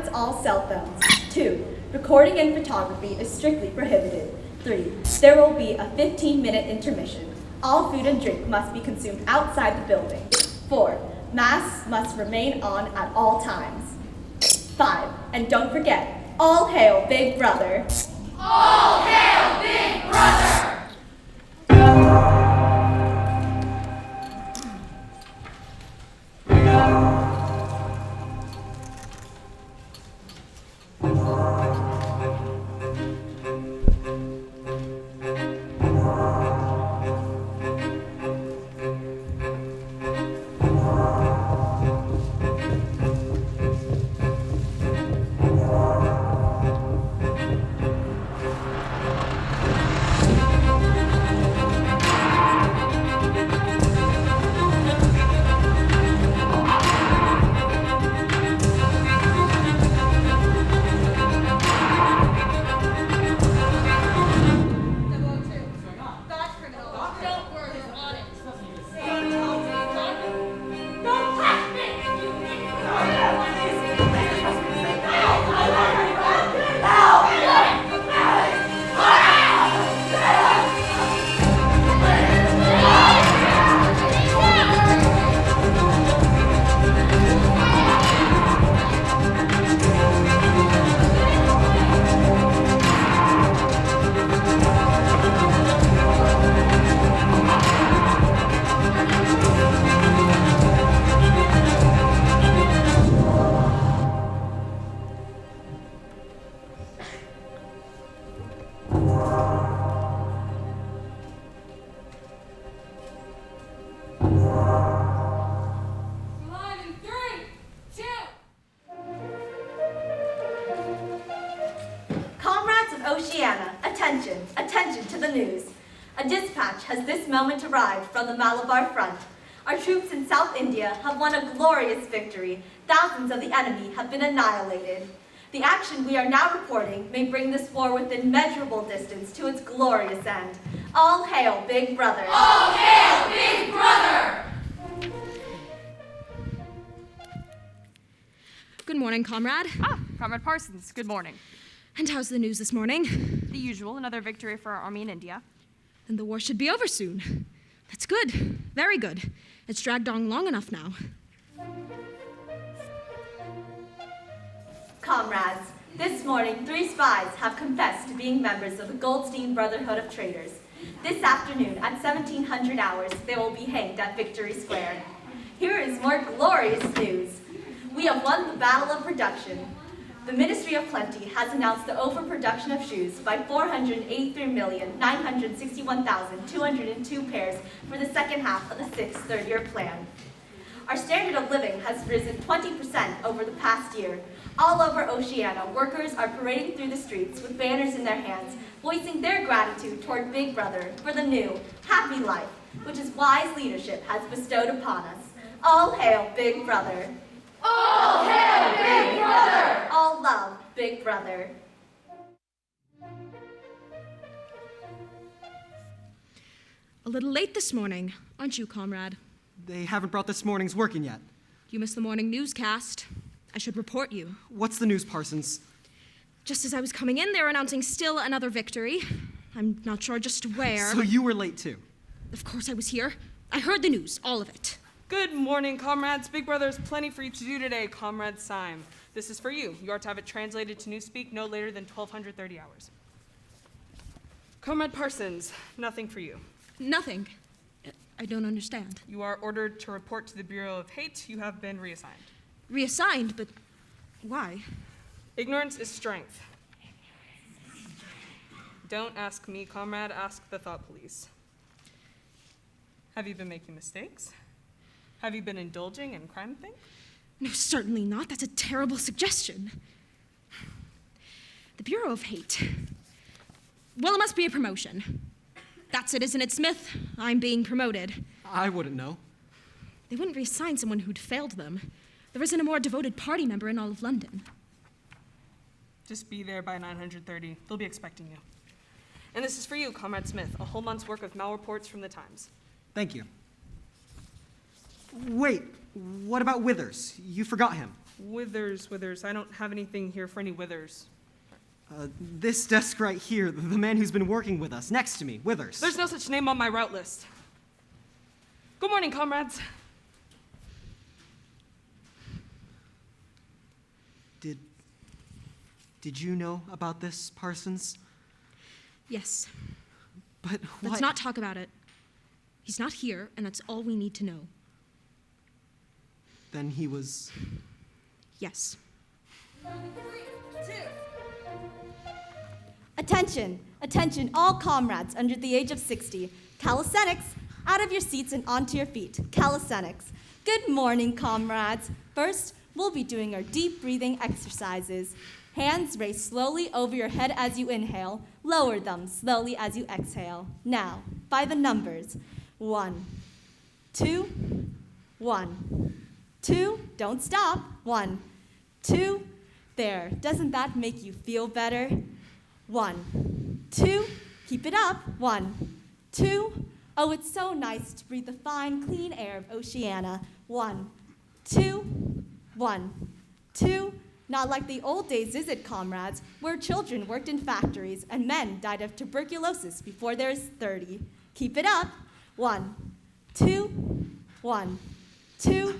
silence all cell phones. 2. Recording and photography is strictly prohibited. 3. There will be a 15-minute intermission. All food and drink must be consumed outside the building. 4. Masks must remain on at all times. 5. And don't forget, all hail Big Brother! All hail Big Brother! Attention to the news. A dispatch has this moment arrived from the Malabar front. Our troops in South India have won a glorious victory. Thousands of the enemy have been annihilated. The action we are now reporting may bring this war within measurable distance to its glorious end. All hail Big Brother! All hail Big Brother! Good morning, comrade. Comrade Parsons, good morning. And how's the news this morning? The usual, another victory for our army in India. Then the war should be over soon. That's good. Very good. It's dragged on long enough now. Comrades, this morning 3 spies have confessed to being members of the Goldstein Brotherhood of Traitors. This afternoon at 1700 hours, they will be hanged at Victory Square. Here is more glorious news. We have won the Battle of Production. The Ministry of Plenty has announced the overproduction of shoes by 483,961,202 pairs for the second half of the 6th third-year plan. Our standard of living has risen 20% over the past year. All over Oceania, workers are parading through the streets with banners in their hands, voicing their gratitude toward Big Brother for the new, happy life, which his wise leadership has bestowed upon us. All hail Big Brother! All hail Big Brother! All love Big Brother! A little late this morning, aren't you, comrade? They haven't brought this morning's work in yet. You missed the morning newscast. I should report you. What's the news, Parsons? Just as I was coming in, they were announcing still another victory. I'm not sure just where. So you were late too? Of course I was here. I heard the news, all of it. Good morning, comrades. Big Brother has plenty for you to do today, Comrade Syme. This is for you. You are to have it translated to Newspeak no later than 1230 hours. Comrade Parsons, nothing for you. Nothing. I don't understand. You are ordered to report to the Bureau of Hate. You have been reassigned. Reassigned, but why? Ignorance is strength. Don't ask me, comrade. Ask the thought police. Have you been making mistakes? Have you been indulging in crime things? No, certainly not. That's a terrible suggestion. The Bureau of Hate. Well, it must be a promotion. That's it, isn't it, Smith? I'm being promoted. I wouldn't know. They wouldn't reassign someone who'd failed them. There isn't a more devoted party member in all of London. Just be there by 930. They'll be expecting you. And this is for you, Comrade Smith, a whole month's work of malreports from the Times. Thank you. Wait, What about Withers? You forgot him. Withers. I don't have anything here for any Withers. This desk right here, the man who's been working with us, next to me, Withers. There's no such name on my route list. Good morning, comrades. Did you know about this, Parsons? Yes. But why? Let's not talk about it. He's not here, and that's all we need to know. Then he was... Yes. Attention, attention, all comrades under the age of 60. Calisthenics, out of your seats and onto your feet. Calisthenics. Good morning, comrades. First, we'll be doing our deep breathing exercises. Hands raise slowly over your head as you inhale. Lower them slowly as you exhale. Now, by the numbers. 1, 2, 1, 2. Don't stop. 1, 2. There. Doesn't that make you feel better? 1, 2. Keep it up. 1, 2. Oh, it's so nice to breathe the fine, clean air of Oceania. 1, 2, 1, 2. Not like the old days, is it, comrades, where children worked in factories and men died of tuberculosis before they're 30. Keep it up. 1, 2, 1, 2.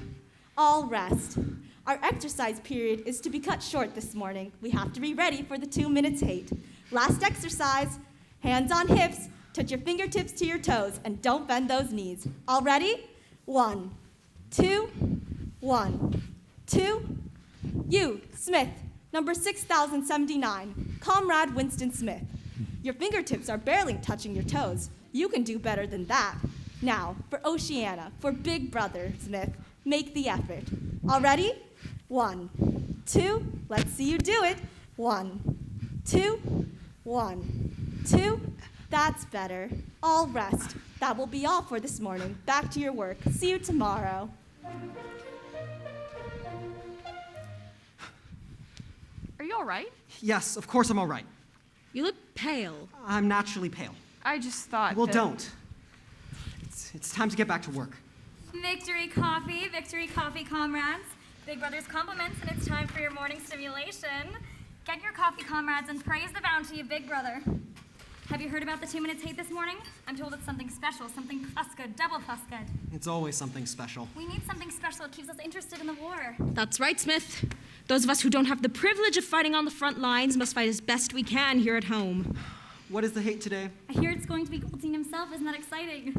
All rest. Our exercise period is to be cut short this morning. We have to be ready for the 2 minutes hate. Last exercise. Hands on hips. Touch your fingertips to your toes and don't bend those knees. All ready? 1, 2, 1, 2. You, Smith, number 6079, Comrade Winston Smith. Your fingertips are barely touching your toes. You can do better than that. Now, for Oceania, for Big Brother Smith, make the effort. All ready? 1, 2. Let's see you do it. 1, 2, 1, 2. That's better. All rest. That will be all for this morning. Back to your work. See you tomorrow. Are you all right? Yes, of course I'm all right. You look pale. I'm naturally pale. I just thought Well, that... don't. It's time to get back to work. Victory coffee, comrades. Big Brother's compliments, and it's time for your morning stimulation. Get your coffee, comrades, and praise the bounty of Big Brother. Have you heard about the 2 minutes hate this morning? I'm told it's something special, something plus good, double plus good. It's always something special. We need something special. It keeps us interested in the war. That's right, Smith. Those of us who don't have the privilege of fighting on the front lines must fight as best we can here at home. What is the hate today? I hear it's going to be Goldstein himself. Isn't that exciting?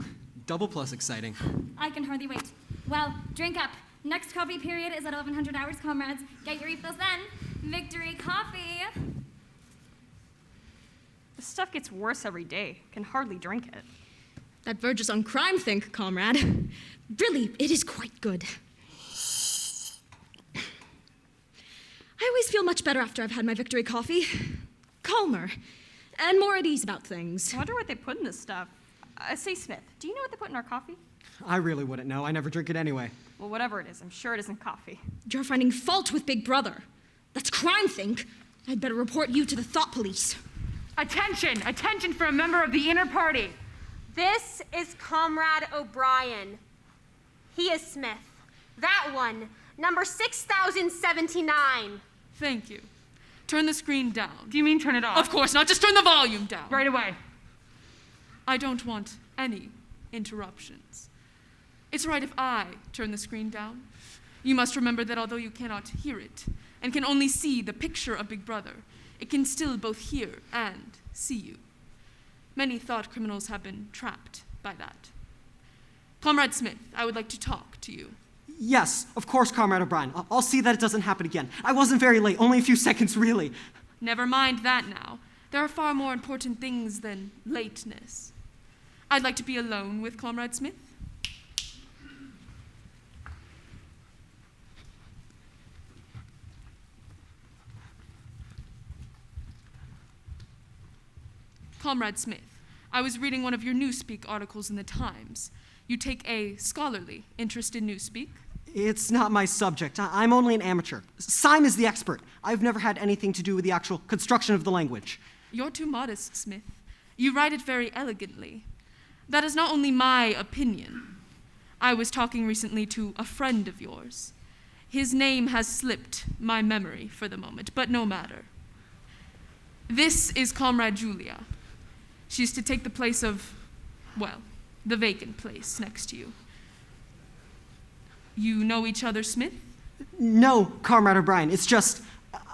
Double plus exciting. I can hardly wait. Well, drink up. Next coffee period is at 1100 hours, comrades. Get your refills then. Victory coffee. This stuff gets worse every day. Can hardly drink it. That verges on crime think, comrade. Really, it is quite good. I always feel much better after I've had my victory coffee. Calmer, and more at ease about things. I wonder what they put in this stuff. Say, Smith, do you know what they put in our coffee? I really wouldn't know. I never drink it anyway. Well, whatever it is, I'm sure it isn't coffee. You're finding fault with Big Brother. That's crime think. I'd better report you to the thought police. Attention! Attention for a member of the inner party. This is Comrade O'Brien. He is Smith. That one, number 6079. Thank you. Turn the screen down. Do you mean turn it off? Of course not. Just turn the volume down. Right away. I don't want any interruptions. It's right if I turn the screen down. You must remember that although you cannot hear it and can only see the picture of Big Brother, it can still both hear and see you. Many thought criminals have been trapped by that. Comrade Smith, I would like to talk to you. Yes, of course, Comrade O'Brien. I'll see that it doesn't happen again. I wasn't very late, only a few seconds, really. Never mind that now. There are far more important things than lateness. I'd like to be alone with Comrade Smith. Comrade Smith, I was reading one of your Newspeak articles in the Times. You take a scholarly interest in Newspeak. It's not my subject. I'm only an amateur. Syme is the expert. I've never had anything to do with the actual construction of the language. You're too modest, Smith. You write it very elegantly. That is not only my opinion. I was talking recently to a friend of yours. His name has slipped my memory for the moment, but no matter. This is Comrade Julia. She's to take the place of, well, the vacant place next to you. You know each other, Smith? No, Comrade O'Brien. It's just,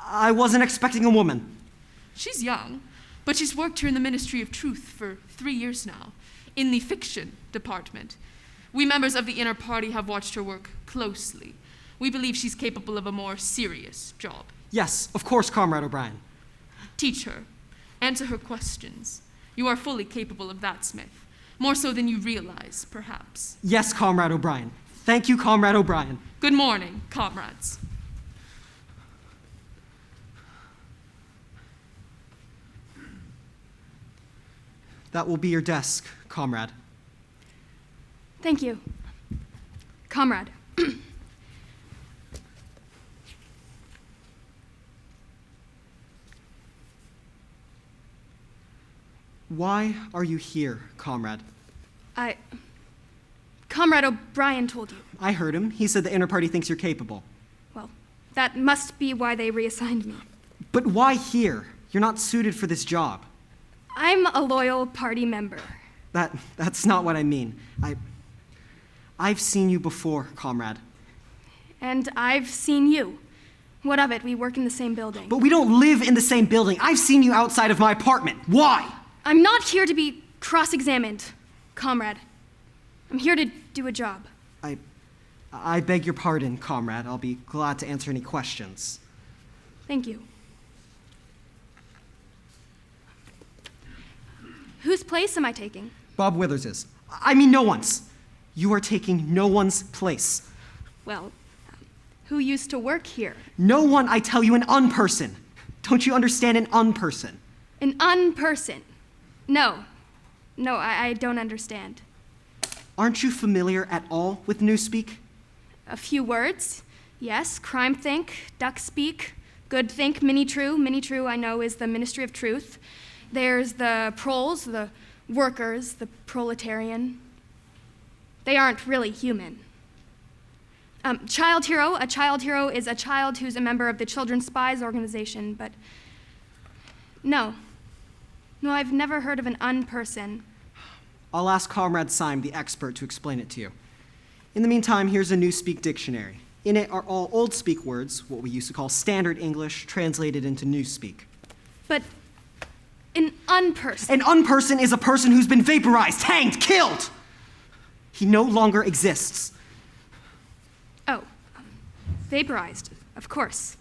I wasn't expecting a woman. She's young, but she's worked here in the Ministry of Truth for 3 years now, in the fiction department. We members of the inner party have watched her work closely. We believe she's capable of a more serious job. Yes, of course, Comrade O'Brien. Teach her. Answer her questions. You are fully capable of that, Smith. More so than you realize, perhaps. Yes, Comrade O'Brien. Thank you, Comrade O'Brien. Good morning, comrades. That will be your desk, Comrade. Thank you. Comrade. Why are you here, Comrade? Comrade O'Brien told you. I heard him. He said the inner party thinks you're capable. Well, that must be why they reassigned me. But why here? You're not suited for this job. I'm a loyal party member. That's not what I mean. I've seen you before, Comrade. And I've seen you. What of it? We work in the same building. But we don't live in the same building. I've seen you outside of my apartment. Why? I'm not here to be cross-examined, Comrade. I'm here to do a job. I beg your pardon, Comrade. I'll be glad to answer any questions. Thank you. Whose place am I taking? Bob Withers's. I mean no one's. You are taking no one's place. Well, who used to work here? No one, I tell you, an unperson. Don't you understand an unperson? An unperson? No, I don't understand. Aren't you familiar at all with Newspeak? A few words, yes. Crime think, duck speak, good think, mini true. Mini true, I know, is the Ministry of Truth. There's the proles, the workers, the proletarian. They aren't really human. Child hero. A child hero is a child who's a member of the Children's Spies Organization, but no, I've never heard of an unperson. I'll ask Comrade Syme, the expert, to explain it to you. In the meantime, here's a Newspeak dictionary. In it are all Old Speak words, what we used to call Standard English, translated into Newspeak. But an unperson. An unperson is a person who's been vaporized, hanged, killed. He no longer exists. Oh, vaporized, of course.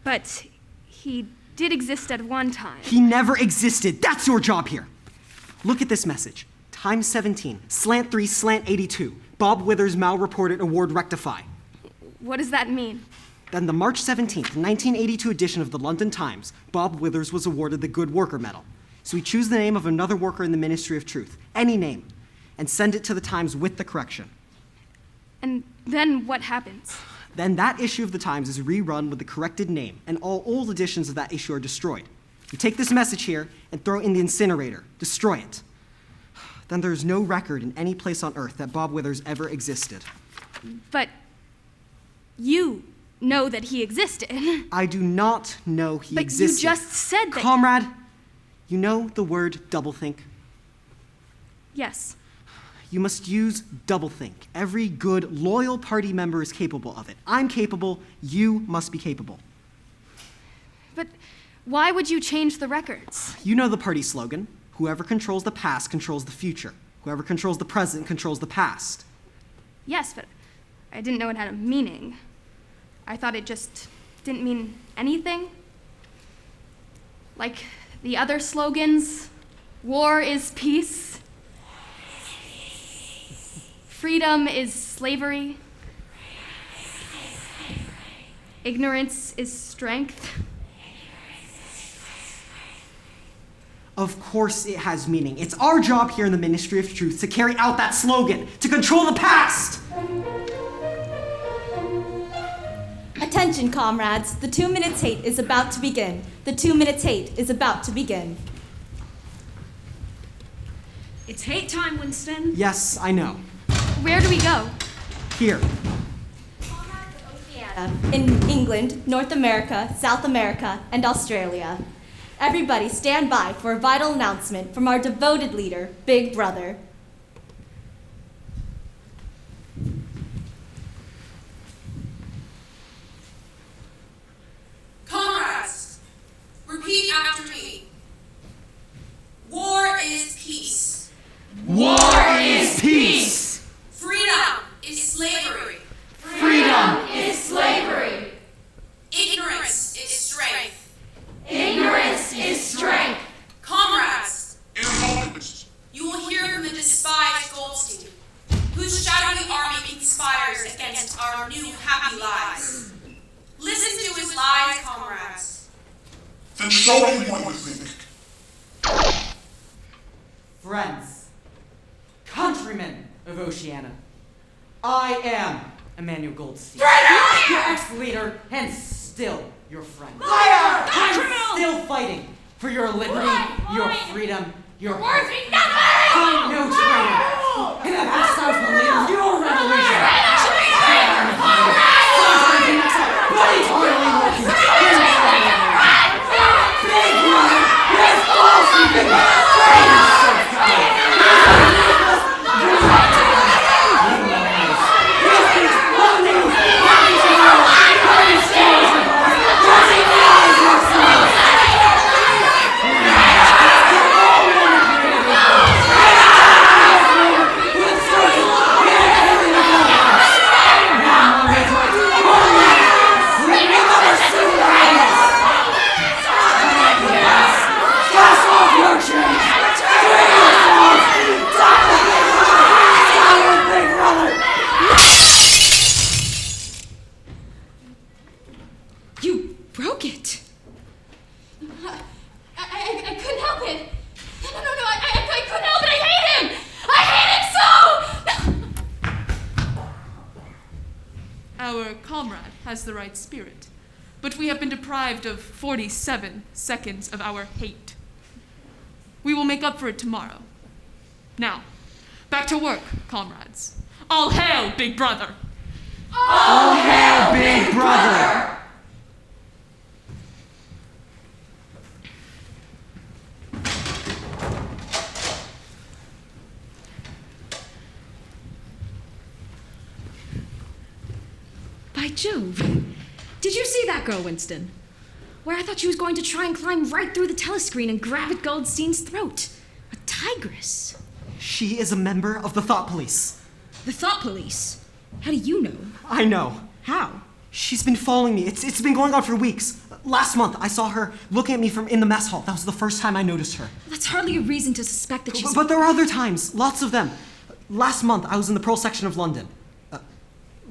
But he did exist at one time. He never existed. That's your job here. Look at this message. Times 17, slant 3, slant 82. Bob Withers mal-reported award rectify. What does that mean? Then the March 17th, 1982 edition of the London Times, Bob Withers was awarded the Good Worker Medal. So we choose the name of another worker in the Ministry of Truth, any name, and send it to the Times with the correction. And then what happens? Then that issue of the Times is rerun with the corrected name, and all old editions of that issue are destroyed. You take this message here and throw it in the incinerator. Destroy it. Then there's no record in any place on Earth that Bob Withers ever existed. But you know that he existed. I do not know he but existed. But you just said that. Comrade, you know the word doublethink? Yes. You must use doublethink. Every good, loyal party member is capable of it. I'm capable, you must be capable. But why would you change the records? You know the party slogan. Whoever controls the past controls the future. Whoever controls the present controls the past. Yes, but I didn't know it had a meaning. I thought it just didn't mean anything. Like the other slogans, war is peace, freedom is slavery, ignorance is strength. Of course it has meaning. It's our job here in the Ministry of Truth to carry out that slogan, to control the past! Attention, comrades. The 2 minutes hate is about to begin. The 2 minutes hate is about to begin. It's hate time, Winston. Yes, I know. Where do we go? Here. In England, North America, South America, and Australia. Everybody stand by for a vital announcement from our devoted leader, Big Brother. Comrades, repeat after me. War is peace. War is peace. Freedom is slavery. Freedom is slavery. Ignorance is strength. Ignorance is strength. Comrades, Intelligence. you will hear from the despised Goldstein, whose shadowy army conspires against our new happy lives. Listen to his lies, comrades. Then show him what you think. Friends, countrymen of Oceania, I am Emmanuel Goldstein, your ex-leader, and still your friend. Liar! I'm still fighting for your liberty, your freedom, your Words mean nothing! I'm no traitor, and I've been sent the leader of your revolution. You broke it. I couldn't help it. No, I couldn't help it. I hate him. I hate him so. Our comrade has the right spirit, but we have been deprived of 47 seconds of our hate. We will make up for it tomorrow. Now, back to work, comrades. All hail, Big Brother! All hail, Big Brother! By Jove. Did you see that girl, Winston? Where I thought she was going to try and climb right through the telescreen and grab at Goldstein's throat. A tigress. She is a member of the Thought Police. The Thought Police? How do you know? I know. How? She's been following me. It's been going on for weeks. Last month, I saw her looking at me from in the mess hall. That was the first time I noticed her. That's hardly a reason to suspect that she's... But there are other times, lots of them. Last month, I was in the Pearl section of London,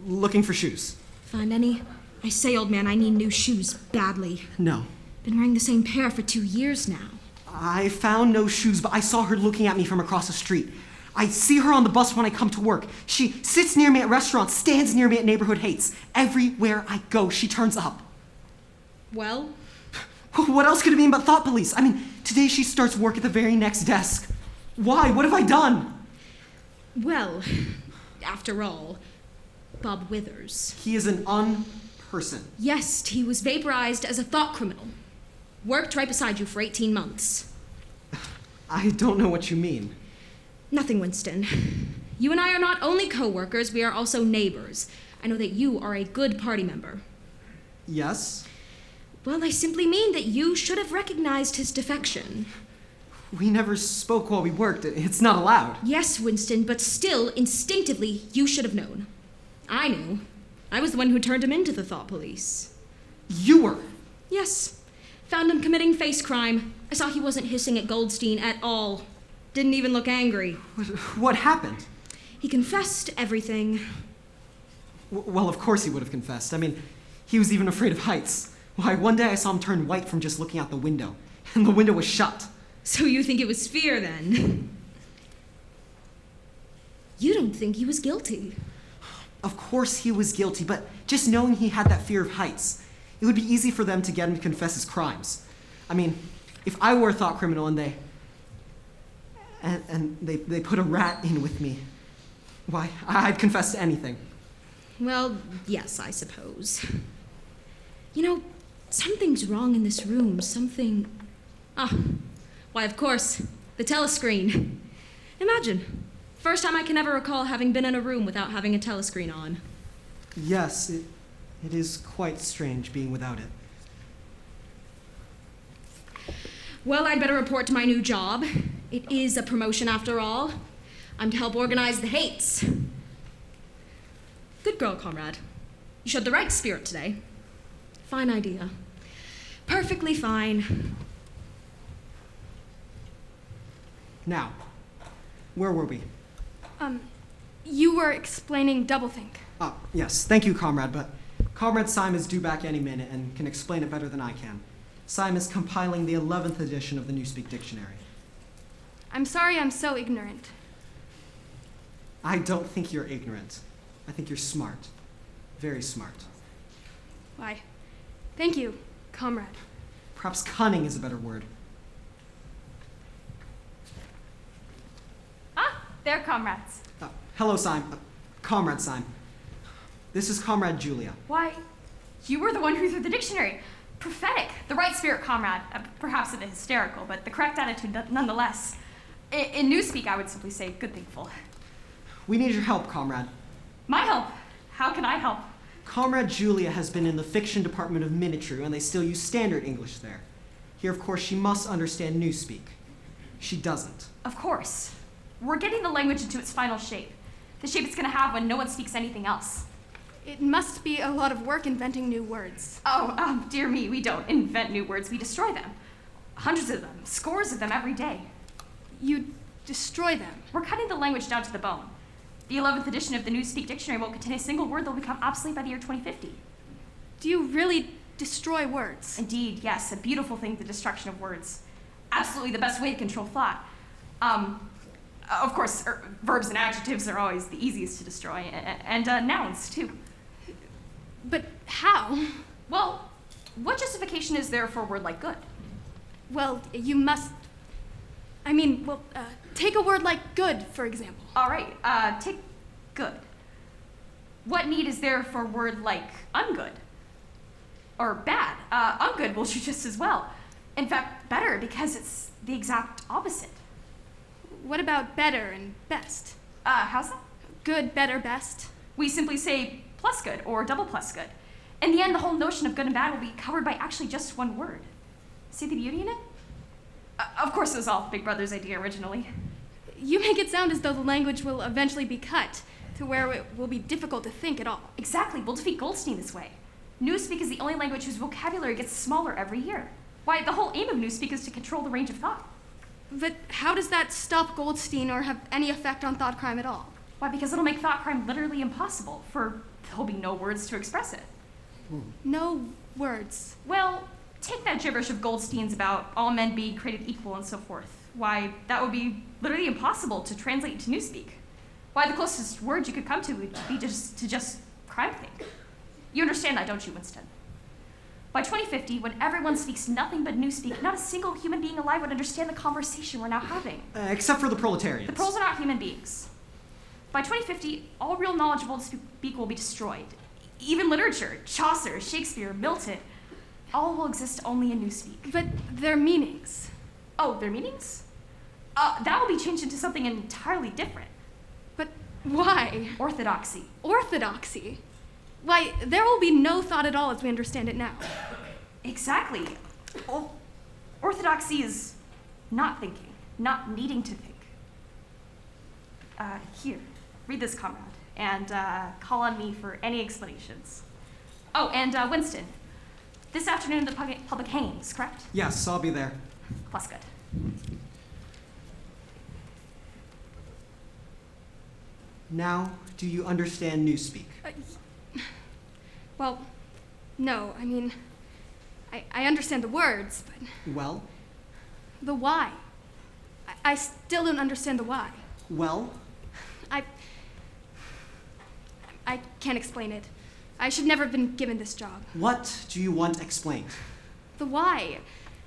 looking for shoes. Find any? I say, old man, I need new shoes badly. No. Been wearing the same pair for 2 years now. I found no shoes, but I saw her looking at me from across the street. I see her on the bus when I come to work. She sits near me at restaurants, stands near me at neighborhood hates. Everywhere I go, she turns up. Well? What else could it mean but Thought Police? I mean, today she starts work at the very next desk. Why? What have I done? Well, after all, Bob Withers. He is an person. Yes, he was vaporized as a thought criminal. Worked right beside you for 18 months. I don't know what you mean. Nothing, Winston. You and I are not only co-workers, we are also neighbors. I know that you are a good party member. Yes? Well, I simply mean that you should have recognized his defection. We never spoke while we worked. It's not allowed. Yes, Winston, but still, instinctively, you should have known. I knew. I was the one who turned him into the Thought Police. You were? Yes. Found him committing face crime. I saw he wasn't hissing at Goldstein at all. Didn't even look angry. What happened? He confessed everything. Well, of course he would have confessed. I mean, he was even afraid of heights. Why, one day I saw him turn white from just looking out the window, and the window was shut. So you think it was fear, then? You don't think he was guilty? Of course he was guilty, but just knowing he had that fear of heights, it would be easy for them to get him to confess his crimes. I mean, if I were a thought criminal and And they put a rat in with me. Why, I'd confess to anything. Well, yes, I suppose. You know, something's wrong in this room. Something. Ah, why, of course, the telescreen. Imagine, first time I can ever recall having been in a room without having a telescreen on. Yes, it is quite strange being without it. Well, I'd better report to my new job. It is a promotion after all. I'm to help organize the hates. Good girl, comrade. You showed the right spirit today. Fine idea. Perfectly fine. Now, where were we? You were explaining doublethink. Oh, yes, thank you, comrade, but Comrade Syme is due back any minute and can explain it better than I can. Syme is compiling the 11th edition of the Newspeak Dictionary. I'm sorry I'm so ignorant. I don't think you're ignorant. I think you're smart. Very smart. Why, thank you, comrade. Perhaps cunning is a better word. Ah, they're comrades. Hello, Syme. Comrade Syme. This is Comrade Julia. Why, you were the one who threw the dictionary. Prophetic. The right spirit, comrade. Perhaps a bit hysterical, but the correct attitude nonetheless. In Newspeak, I would simply say good thinkful. We need your help, comrade. My help? How can I help? Comrade Julia has been in the fiction department of Minitru, and they still use standard English there. Here, of course, she must understand Newspeak. She doesn't. Of course. We're getting the language into its final shape. The shape it's going to have when no one speaks anything else. It must be a lot of work inventing new words. Oh, dear me, we don't invent new words, we destroy them. Hundreds of them, scores of them every day. You destroy them? We're cutting the language down to the bone. The 11th edition of the Newspeak Dictionary won't contain a single word that will become obsolete by the year 2050. Do you really destroy words? Indeed, yes, a beautiful thing, the destruction of words. Absolutely the best way to control thought. Of course, verbs and adjectives are always the easiest to destroy, and nouns, too. But how? Well, what justification is there for a word like good? Well, you must... take a word like good, for example. All right, take good. What need is there for a word like ungood? Or bad? Ungood will do just as well. In fact, better, because it's the exact opposite. What about better and best? How's that? Good, better, best. We simply say plus good or double plus good. In the end, the whole notion of good and bad will be covered by actually just one word. See the beauty in it? Of course, it was all Big Brother's idea originally. You make it sound as though the language will eventually be cut to where it will be difficult to think at all. Exactly. We'll defeat Goldstein this way. Newspeak is the only language whose vocabulary gets smaller every year. Why, the whole aim of Newspeak is to control the range of thought. But how does that stop Goldstein or have any effect on thought crime at all? Why, because it'll make thought crime literally impossible, for there'll be no words to express it. No words. Well, take that gibberish of Goldstein's about all men being created equal and so forth. Why, that would be literally impossible to translate into Newspeak. Why, the closest word you could come to would be just crime thing. You understand that, don't you, Winston? By 2050, when everyone speaks nothing but Newspeak, not a single human being alive would understand the conversation we're now having. Except for the proletarians. The proles are not human beings. By 2050, all real knowledge of old speak will be destroyed. Even literature, Chaucer, Shakespeare, Milton, all will exist only in Newspeak. But their meanings. Oh, their meanings? That will be changed into something entirely different. But why? Orthodoxy. Orthodoxy? Why, there will be no thought at all as we understand it now. Exactly. Orthodoxy is not thinking, not needing to think. Here, read this, comrade, and call on me for any explanations. Oh, and Winston, this afternoon the public hangings, correct? Yes, I'll be there. Plus good. Now, do you understand Newspeak? Well, no, I understand the words, but... Well? The why. I still don't understand the why. Well? I can't explain it. I should never have been given this job. What do you want explained? The why.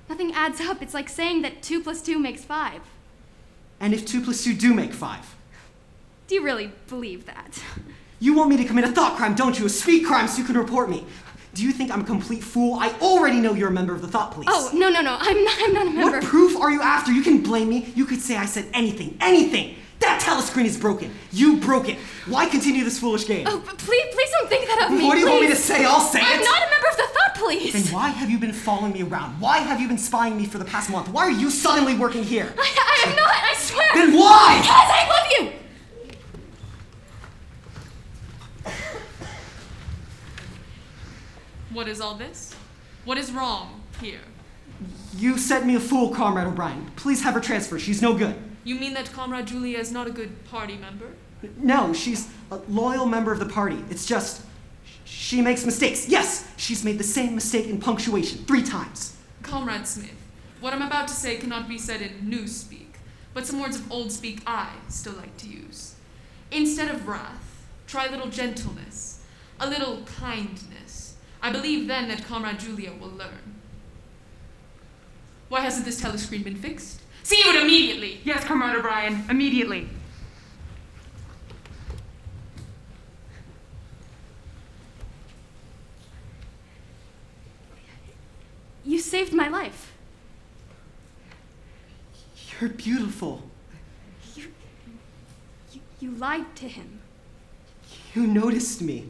Nothing adds up. It's like saying that 2 + 2 makes 5. And if 2 plus 2 do make 5? Do you really believe that? You want me to commit a thought crime, don't you? A speed crime so you can report me. Do you think I'm a complete fool? I already know you're a member of the thought police. Oh, no. I'm not a member. What proof are you after? You can blame me. You could say I said anything. That telescreen is broken. You broke it. Why continue this foolish game? Oh, please don't think that of me. What do you want me to please. say? I'll say it. I'm not a member of the thought police. Then why have you been following me around? Why have you been spying me for the past month? Why are you suddenly working here? I am not, I swear. Then why? Because I love you. What is all this? What is wrong here? You set me a fool, Comrade O'Brien. Please have her transferred. She's no good. You mean that Comrade Julia is not a good party member? No, she's a loyal member of the party. It's just, she makes mistakes. Yes, she's made the same mistake in punctuation 3 times. Comrade Smith, what I'm about to say cannot be said in new speak, but some words of old speak I still like to use. Instead of wrath, try a little gentleness, a little kindness. I believe then that Comrade Julia will learn. Why hasn't this telescreen been fixed? See you immediately! Yes, Comrade O'Brien, immediately. You saved my life. You're beautiful. You lied to him. You noticed me.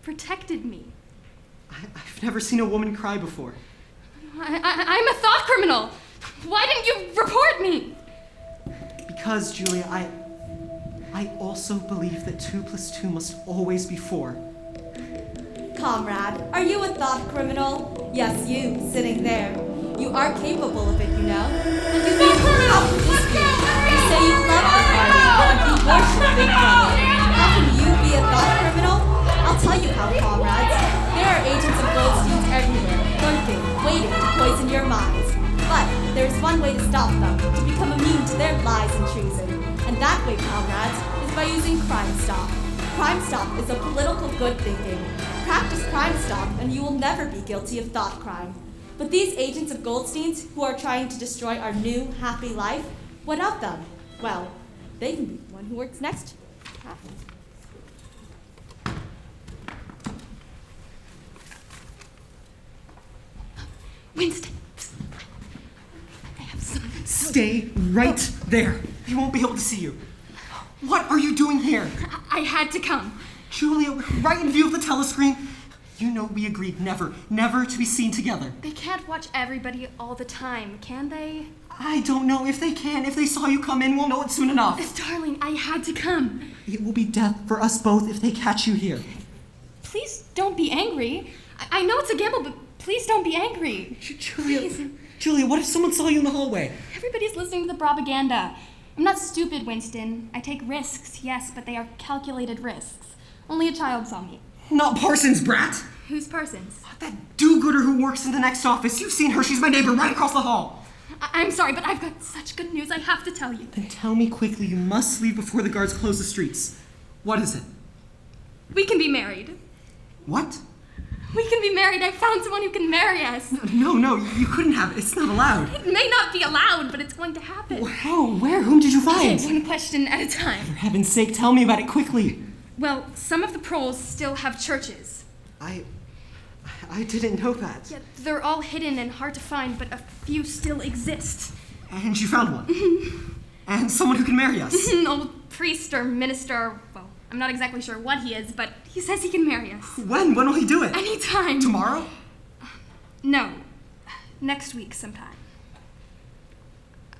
Protected me. I've never seen a woman cry before. I'm a thought criminal. Why didn't you report me? Because, Julia, I also believe that 2 plus 2 must always be 4. Comrade, are you a thought criminal? Yes, you, sitting there. You are capable of it, you know. And you think, how could this be? You say you love the party, and you worship Big Brother. How can you be a thought criminal? I'll tell you how, comrades. There are agents of Goldsteins everywhere, lurking, waiting to poison your minds. But there's one way to stop them, to become immune to their lies and treason. And that way, comrades, is by using Crime Stop. Crime Stop is a political good thinking. Practice Crime Stop, and you will never be guilty of thought crime. But these agents of Goldsteins who are trying to destroy our new, happy life, what of them? Well, they can be the one who works next. Winston. I have something. Stay right there. They won't be able to see you. What are you doing here? I had to come. Julia, right in view of the telescreen. You know we agreed never to be seen together. They can't watch everybody all the time, can they? I don't know if they can. If they saw you come in, we'll know it soon enough. Darling, I had to come. It will be death for us both if they catch you here. Please don't be angry. I know it's a gamble, but please don't be angry. Julia, what if someone saw you in the hallway? Everybody's listening to the propaganda. I'm not stupid, Winston. I take risks, yes, but they are calculated risks. Only a child saw me. Not Parsons, brat! Who's Parsons? That do-gooder who works in the next office. You've seen her. She's my neighbor right across the hall. I'm sorry, but I've got such good news I have to tell you. Then tell me quickly. You must leave before the guards close the streets. What is it? We can be married. What? We can be married. I found someone who can marry us. No, you couldn't have it. It's not allowed. It may not be allowed, but it's going to happen. How? Where? Whom did you find? Okay, one question at a time. For heaven's sake, tell me about it quickly. Well, some of the proles still have churches. I didn't know that. Yeah, they're all hidden and hard to find, but a few still exist. And you found one? And someone who can marry us? An old priest or minister, well, I'm not exactly sure what he is, but he says he can marry us. When? When will he do it? Anytime. Tomorrow? No. Next week sometime.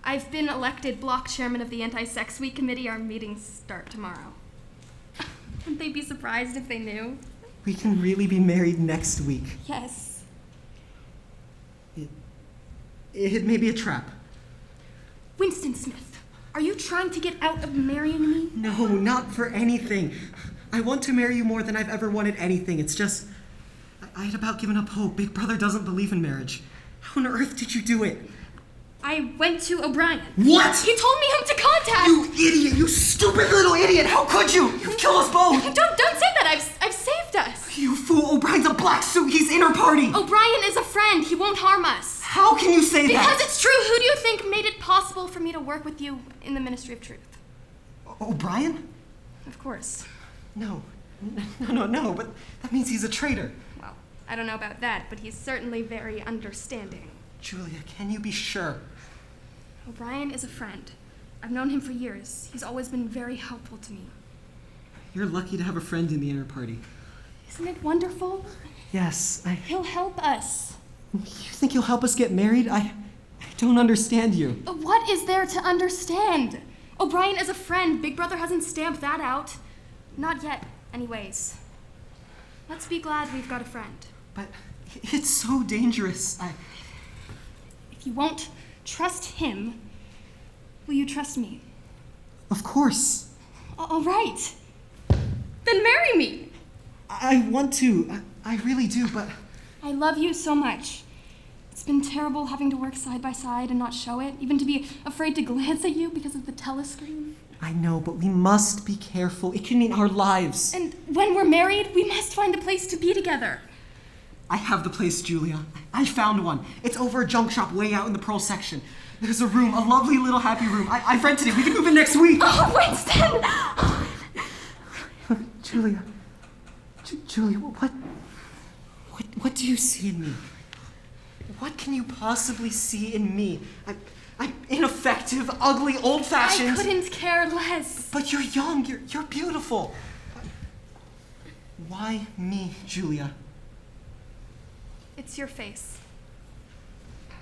I've been elected block chairman of the Anti-Sex Week Committee. Our meetings start tomorrow. Wouldn't they be surprised if they knew? We can really be married next week. Yes. It may be a trap. Winston Smith, are you trying to get out of marrying me? No, not for anything. I want to marry you more than I've ever wanted anything. It's just, I had about given up hope. Big Brother doesn't believe in marriage. How on earth did you do it? I went to O'Brien. What? He told me whom to contact. You idiot! You stupid little idiot! How could you? You've killed us both! Don't say that! I've saved us! You fool! O'Brien's a black suit! He's in our party! O'Brien is a friend. He won't harm us. How can you say Because that? it's true. Who do you think made it possible for me to work with you in the Ministry of Truth? O'Brien? Of course. No, but that means he's a traitor. Well, I don't know about that, but he's certainly very understanding. Julia, can you be sure? O'Brien is a friend. I've known him for years. He's always been very helpful to me. You're lucky to have a friend in the inner party. Isn't it wonderful? Yes, He'll help us. You think he'll help us get married? I don't understand you. What is there to understand? O'Brien is a friend. Big Brother hasn't stamped that out. Not yet, anyways. Let's be glad we've got a friend. But it's so dangerous. If you won't trust him, will you trust me? Of course. All right. Then marry me. I want to. I really do, but... I love you so much. It's been terrible having to work side by side and not show it, even to be afraid to glance at you because of the telescreen. I know, but we must be careful. It can mean our lives. And when we're married, we must find a place to be together. I have the place, Julia. I found one. It's over a junk shop way out in the Pearl section. There's a room, a lovely little happy room. I've rented it. We can move in next week. Oh, Winston! Julia. Julia, what do you see in me? What can you possibly see in me? I'm ineffective, ugly, old-fashioned. I couldn't care less. But you're young. You're beautiful. Why me, Julia? It's your face.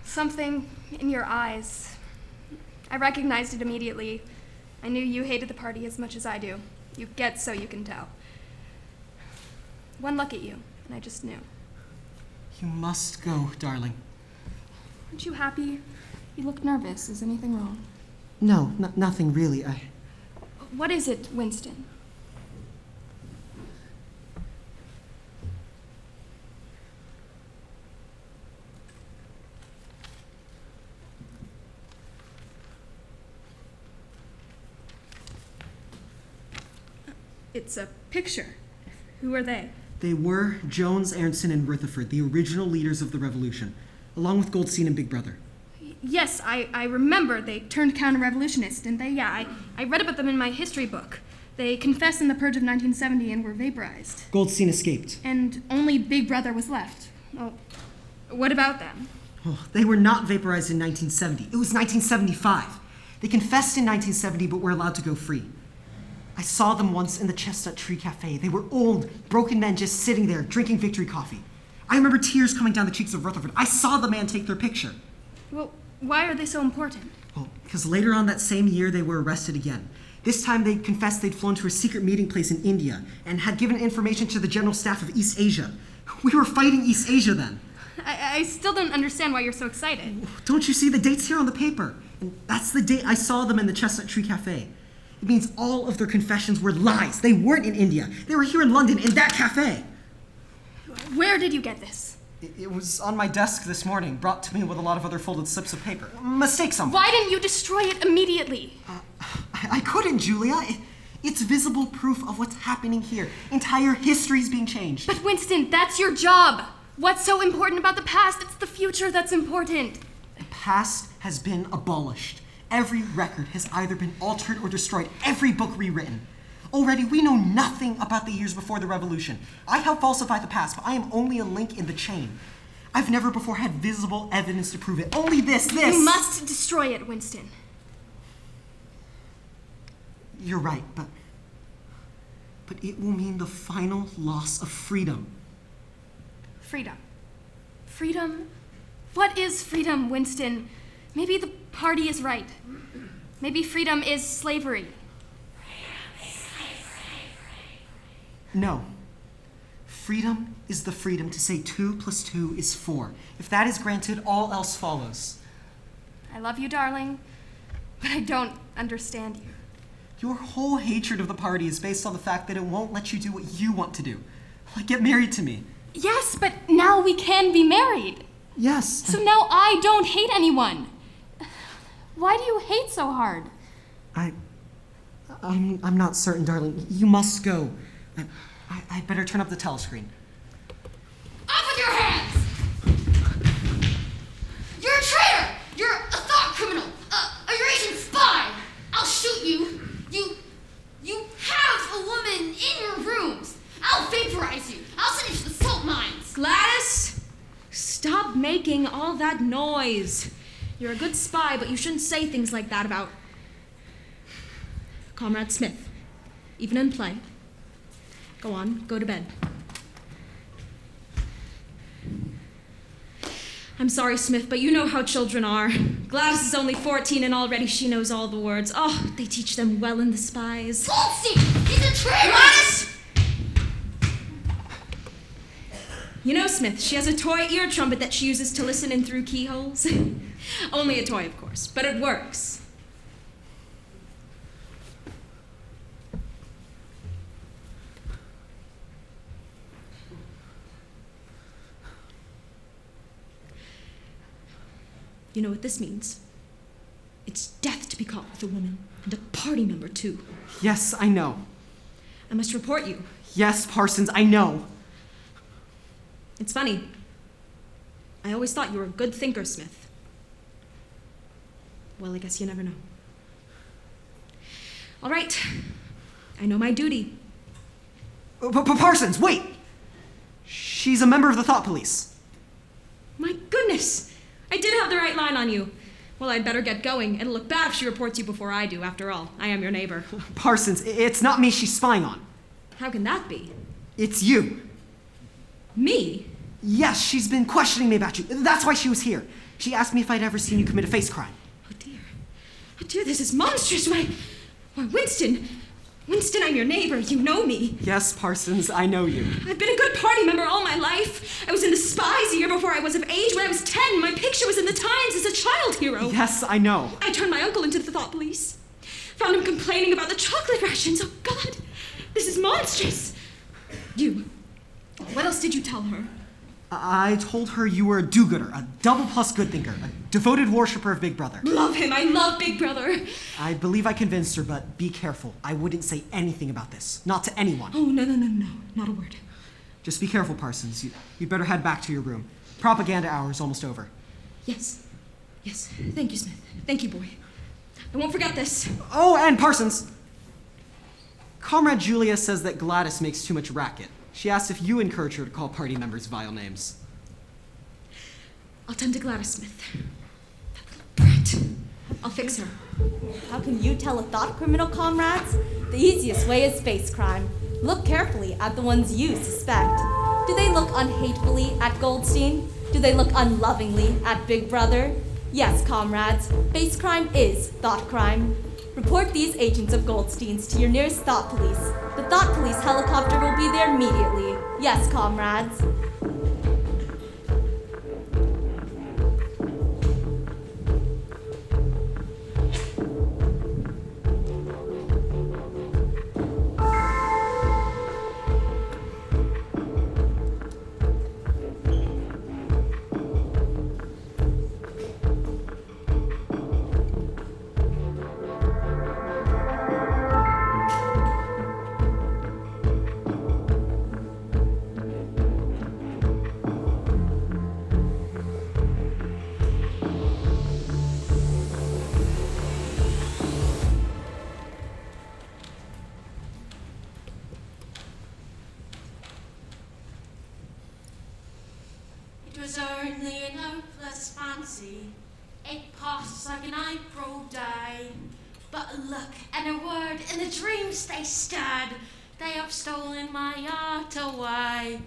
Something in your eyes. I recognized it immediately. I knew you hated the party as much as I do. You get so you can tell. One look at you, and I just knew. You must go, darling. Aren't you happy? You look nervous. Is anything wrong? No, nothing really. What is it, Winston? It's a picture. Who are they? They were Jones, Aronson, and Rutherford, the original leaders of the revolution, along with Goldstein and Big Brother. Yes, I remember. They turned counter-revolutionist, didn't they? Yeah, I read about them in my history book. They confessed in the purge of 1970 and were vaporized. Goldstein escaped. And only Big Brother was left. Oh, what about them? Oh, they were not vaporized in 1970. It was 1975. They confessed in 1970, but were allowed to go free. I saw them once in the Chestnut Tree Cafe. They were old, broken men just sitting there, drinking victory coffee. I remember tears coming down the cheeks of Rutherford. I saw the man take their picture. Well, why are they so important? Well, because later on that same year, they were arrested again. This time, they confessed they'd flown to a secret meeting place in India and had given information to the General Staff of East Asia. We were fighting East Asia then. I still don't understand why you're so excited. Don't you see the dates here on the paper? And that's the date I saw them in the Chestnut Tree Cafe. It means all of their confessions were lies. They weren't in India. They were here in London in that cafe. Where did you get this? It was on my desk this morning, brought to me with a lot of other folded slips of paper. Mistake somewhere. Why didn't you destroy it immediately? I couldn't, Julia. It's visible proof of what's happening here. Entire history's being changed. But Winston, that's your job. What's so important about the past? It's the future that's important. The past has been abolished. Every record has either been altered or destroyed, every book rewritten. Already, we know nothing about the years before the revolution. I helped falsify the past, but I am only a link in the chain. I've never before had visible evidence to prove it. Only this. You must destroy it, Winston. You're right, but it will mean the final loss of freedom. Freedom. Freedom? What is freedom, Winston? Maybe the party is right. Maybe freedom is slavery. No. Freedom is the freedom to say 2 + 2 is 4. If that is granted, all else follows. I love you, darling, but I don't understand you. Your whole hatred of the party is based on the fact that it won't let you do what you want to do. Like get married to me. Yes, but now we can be married. Yes. So now I don't hate anyone. Why do you hate so hard? I'm not certain, darling. You must go. I better turn up the telescreen. Off with your hands! Stop making all that noise. You're a good spy, but you shouldn't say things like that about Comrade Smith, even in play. Go on, go to bed. I'm sorry, Smith, but you know how children are. Gladys is only 14 and already she knows all the words. Oh, they teach them well in the spies. Goldstein! He's a traitor! Gladys! You know, Smith, she has a toy ear trumpet that she uses to listen in through keyholes. Only a toy, of course, but it works. You know what this means? It's death to be caught with a woman, and a party member, too. Yes, I know. I must report you. Yes, Parsons, I know. It's funny. I always thought you were a good thinker, Smith. Well, I guess you never know. All right. I know my duty. Parsons, wait! She's a member of the Thought Police. My goodness! I did have the right line on you. Well, I'd better get going. It'll look bad if she reports you before I do. After all, I am your neighbor. Parsons, it's not me she's spying on. How can that be? It's you. Me? Yes, she's been questioning me about you. That's why she was here. She asked me if I'd ever seen you commit a face crime. Oh, dear. Oh, dear, this is monstrous. Why, Winston. Winston, I'm your neighbor. You know me. Yes, Parsons, I know you. I've been a good party member all my life. I was in the spies a year before I was of age. When I was 10, my picture was in the Times as a child hero. Yes, I know. I turned my uncle into the Thought Police. Found him complaining about the chocolate rations. Oh, God. This is monstrous. You. What else did you tell her? I told her you were a do-gooder, a double-plus good thinker, a devoted worshipper of Big Brother. Love him. I love Big Brother. I believe I convinced her, but be careful. I wouldn't say anything about this. Not to anyone. Oh, no. Not a word. Just be careful, Parsons. You'd better head back to your room. Propaganda hour is almost over. Yes. Thank you, Smith. Thank you, boy. I won't forget this. Oh, and Parsons! Comrade Julia says that Gladys makes too much racket. She asked if you encourage her to call party members vile names. I'll tend to Gladys, Smith. That little brat. I'll fix her. How can you tell a thought criminal, comrades? The easiest way is face crime. Look carefully at the ones you suspect. Do they look unhatefully at Goldstein? Do they look unlovingly at Big Brother? Yes, comrades, face crime is thought crime. Report these agents of Goldstein's to your nearest Thought Police. The Thought Police helicopter will be there immediately. Yes, comrades. It was only an hopeless fancy. It passed like an April day. But a look and a word and the dreams they stirred. They have stolen my heart away.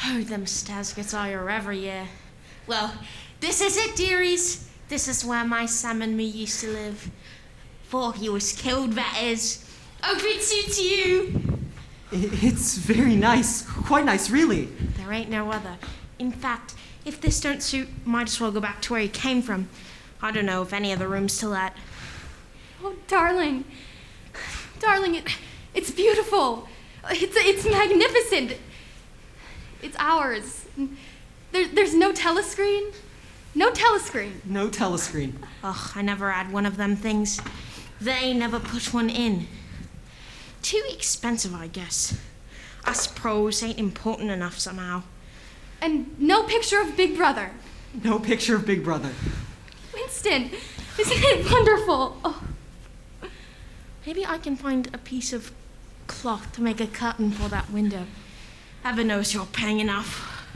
Oh, them stairs get higher every year. Well, this is it, dearies. This is where my Sam and me used to live. Before he was killed, that is. Hope it suits you. It's very nice. Quite nice, really. There ain't no other. In fact, if this don't suit, might as well go back to where he came from. I don't know if any of the room's to let. Oh, darling. Darling, it's beautiful. It's magnificent. It's ours. There's no telescreen. No telescreen. No telescreen. Ugh, I never had one of them things. They never put one in. Too expensive, I guess. Us pros ain't important enough somehow. And no picture of Big Brother. No picture of Big Brother. Winston, isn't it wonderful? Oh. Maybe I can find a piece of cloth to make a curtain for that window. Heaven knows you're paying enough.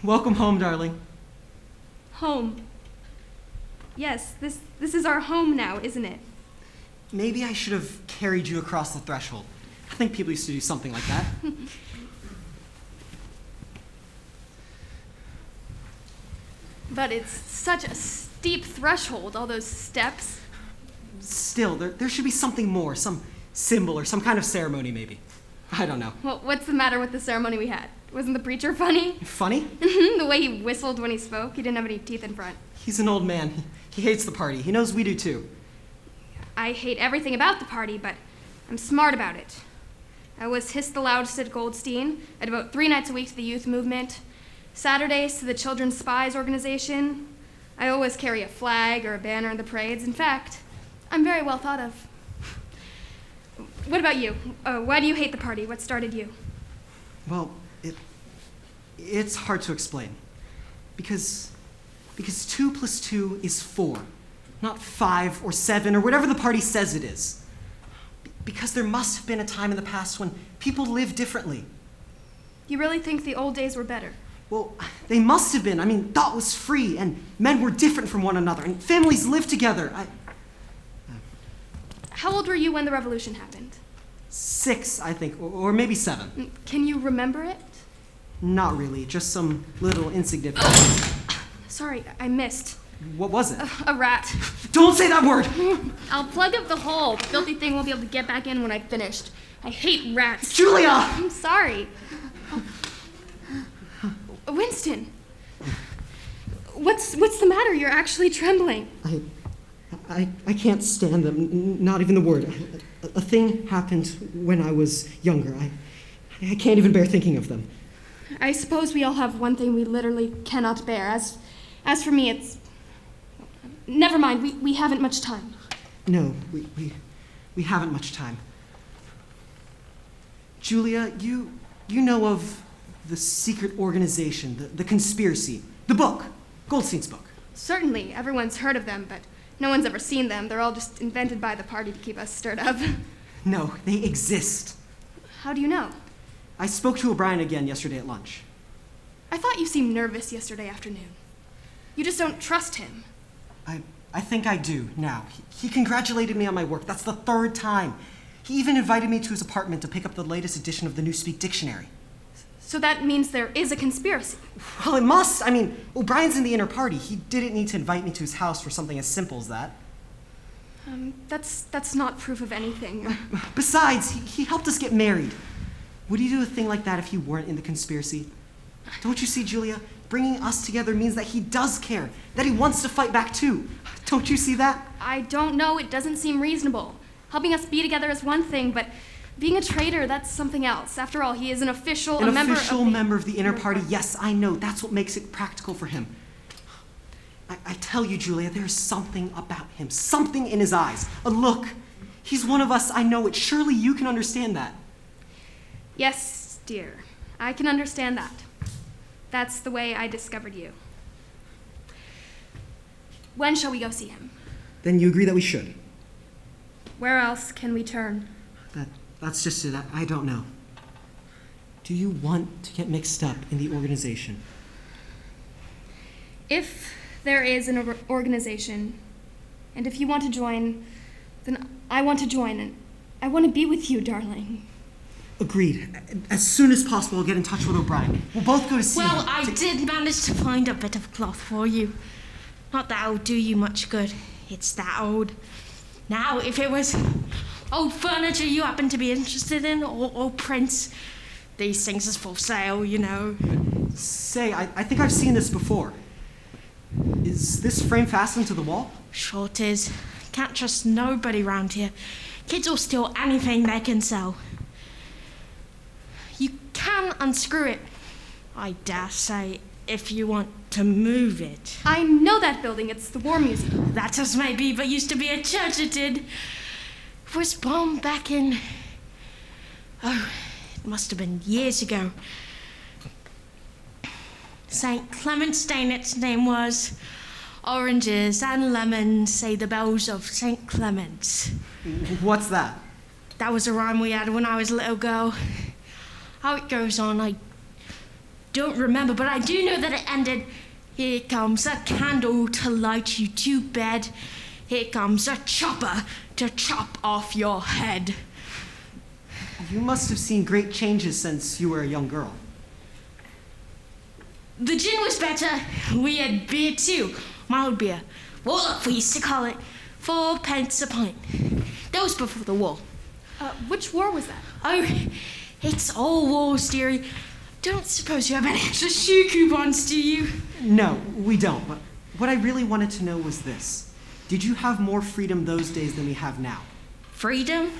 Welcome home, darling. Home. Yes, this is our home now, isn't it? Maybe I should have carried you across the threshold. I think people used to do something like that. But it's such a steep threshold, all those steps. Still, there should be something more, some symbol or some kind of ceremony maybe. I don't know. Well, what's the matter with the ceremony we had? Wasn't the preacher funny? Funny? The way he whistled when he spoke, he didn't have any teeth in front. He's an old man. He hates the party. He knows we do too. I hate everything about the party, but I'm smart about it. I was hissed the loudest at Goldstein. I devote 3 nights a week to the youth movement, Saturdays to the Children's Spies organization. I always carry a flag or a banner in the parades. In fact, I'm very well thought of. What about you? Why do you hate the party? What started you? Well, it's hard to explain. Because 2 + 2 is 4, not 5 or 7 or whatever the party says it is. Because there must have been a time in the past when people lived differently. You really think the old days were better? Well, they must have been. I mean, thought was free, and men were different from one another, and families lived together. How old were you when the revolution happened? 6, I think, or maybe 7. Can you remember it? Not really, just some little insignificant. Sorry, I missed. What was it? A rat. Don't say that word! I'll plug up the hole. The filthy thing won't be able to get back in when I've finished. I hate rats. Julia! I'm sorry. Winston. What's the matter? You're actually trembling. I can't stand them, not even the word. A thing happened when I was younger. I can't even bear thinking of them. I suppose we all have one thing we literally cannot bear. As for me, it's... Never mind, we haven't much time. No, we haven't much time. Julia, you know of the secret organization, the conspiracy, the book, Goldstein's book. Certainly, everyone's heard of them, but no one's ever seen them. They're all just invented by the party to keep us stirred up. No, they exist. How do you know? I spoke to O'Brien again yesterday at lunch. I thought you seemed nervous yesterday afternoon. You just don't trust him. I think I do now. He congratulated me on my work. That's the 3rd time. He even invited me to his apartment to pick up the latest edition of the Newspeak Dictionary. So that means there is a conspiracy. Well, it must. I mean, O'Brien's in the inner party. He didn't need to invite me to his house for something as simple as that. That's not proof of anything. Besides, he helped us get married. Would he do a thing like that if he weren't in the conspiracy? Don't you see, Julia? Bringing us together means that he does care, that he wants to fight back too. Don't you see that? I don't know. It doesn't seem reasonable. Helping us be together is one thing, but being a traitor, that's something else. After all, he is an official member of the inner party. Yes, I know. That's what makes it practical for him. I tell you, Julia, there's something about him, something in his eyes, a look. He's one of us, I know it. Surely you can understand that. Yes, dear. I can understand that. That's the way I discovered you. When shall we go see him? Then you agree that we should. Where else can we turn? That's just it. I don't know. Do you want to get mixed up in the organization? If there is an organization, and if you want to join, then I want to join, and I want to be with you, darling. Agreed. As soon as possible, I'll get in touch with O'Brien. We'll both go to see him. Well, I did manage to find a bit of cloth for you. Not that it'll do you much good. It's that old. Now, if it was old furniture you happen to be interested in, or old prints, these things is for sale, you know. Say, I think I've seen this before. Is this frame fastened to the wall? Sure it is. Can't trust nobody round here. Kids will steal anything they can sell. You can unscrew it, I dare say, if you want to move it. I know that building. It's the War Museum. That just may be, but used to be a church, it did. It was bombed back in... Oh, it must have been years ago. St. Clement Stain, its name was. Oranges and lemons, say the bells of St. Clement's. What's that? That was a rhyme we had when I was a little girl. How it goes on, I don't remember, but I do know that it ended, here comes a candle to light you to bed. Here comes a chopper to chop off your head. You must have seen great changes since you were a young girl. The gin was better. We had beer too. Mild beer. Wallop, we used to call it. 4p a pint. That was before the war. Which war was that? Oh, it's all wars, dearie. Don't suppose you have any extra shoe coupons, do you? No, we don't. But what I really wanted to know was this. Did you have more freedom those days than we have now? Freedom?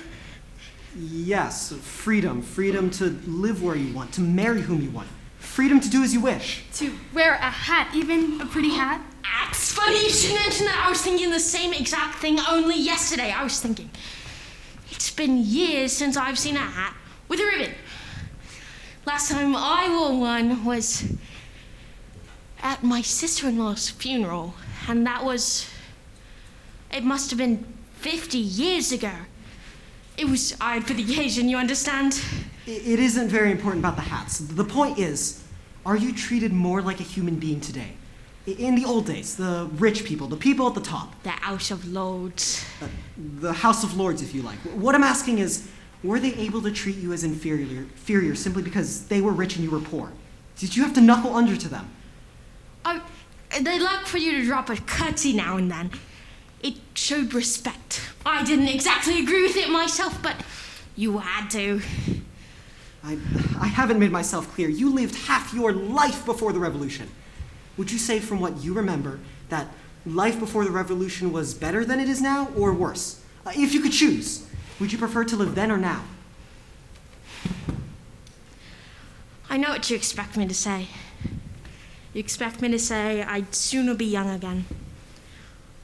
Yes, freedom. Freedom to live where you want, to marry whom you want. Freedom to do as you wish. To wear a hat, even a pretty hat? It's funny you should mention that. I was thinking the same exact thing only yesterday. I was thinking, it's been years since I've seen a hat with a ribbon. Last time I wore one was at my sister-in-law's funeral, and it must have been 50 years ago. It was eyed for the occasion, you understand? It isn't very important about the hats. The point is, are you treated more like a human being today? In the old days, the rich people, the people at the top. The House of Lords. The House of Lords, if you like. What I'm asking is, were they able to treat you as inferior simply because they were rich and you were poor? Did you have to knuckle under to them? Oh, they'd like for you to drop a curtsy now and then. It showed respect. I didn't exactly agree with it myself, but you had to. I haven't made myself clear. You lived half your life before the revolution. Would you say from what you remember that life before the revolution was better than it is now or worse? If you could choose, would you prefer to live then or now? I know what you expect me to say. You expect me to say I'd sooner be young again.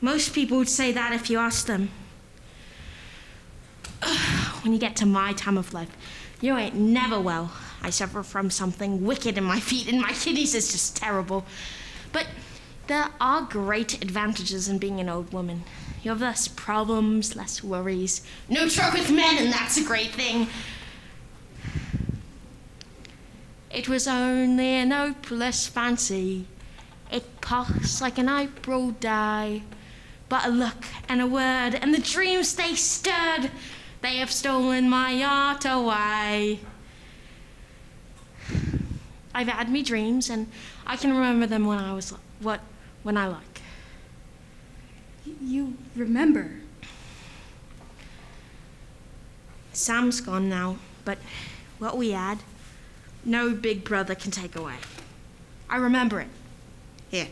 Most people would say that if you asked them. When you get to my time of life, you ain't never well. I suffer from something wicked in my feet and my kidneys is just terrible. But there are great advantages in being an old woman. You have less problems, less worries, no trouble with men, and that's a great thing. It was only an hopeless fancy. It passed like an April day. But a look and a word and the dreams they stirred, they have stolen my heart away. I've had me dreams and I can remember them when I like. You remember? Sam's gone now, but what we had, no big brother can take away. I remember it. Here.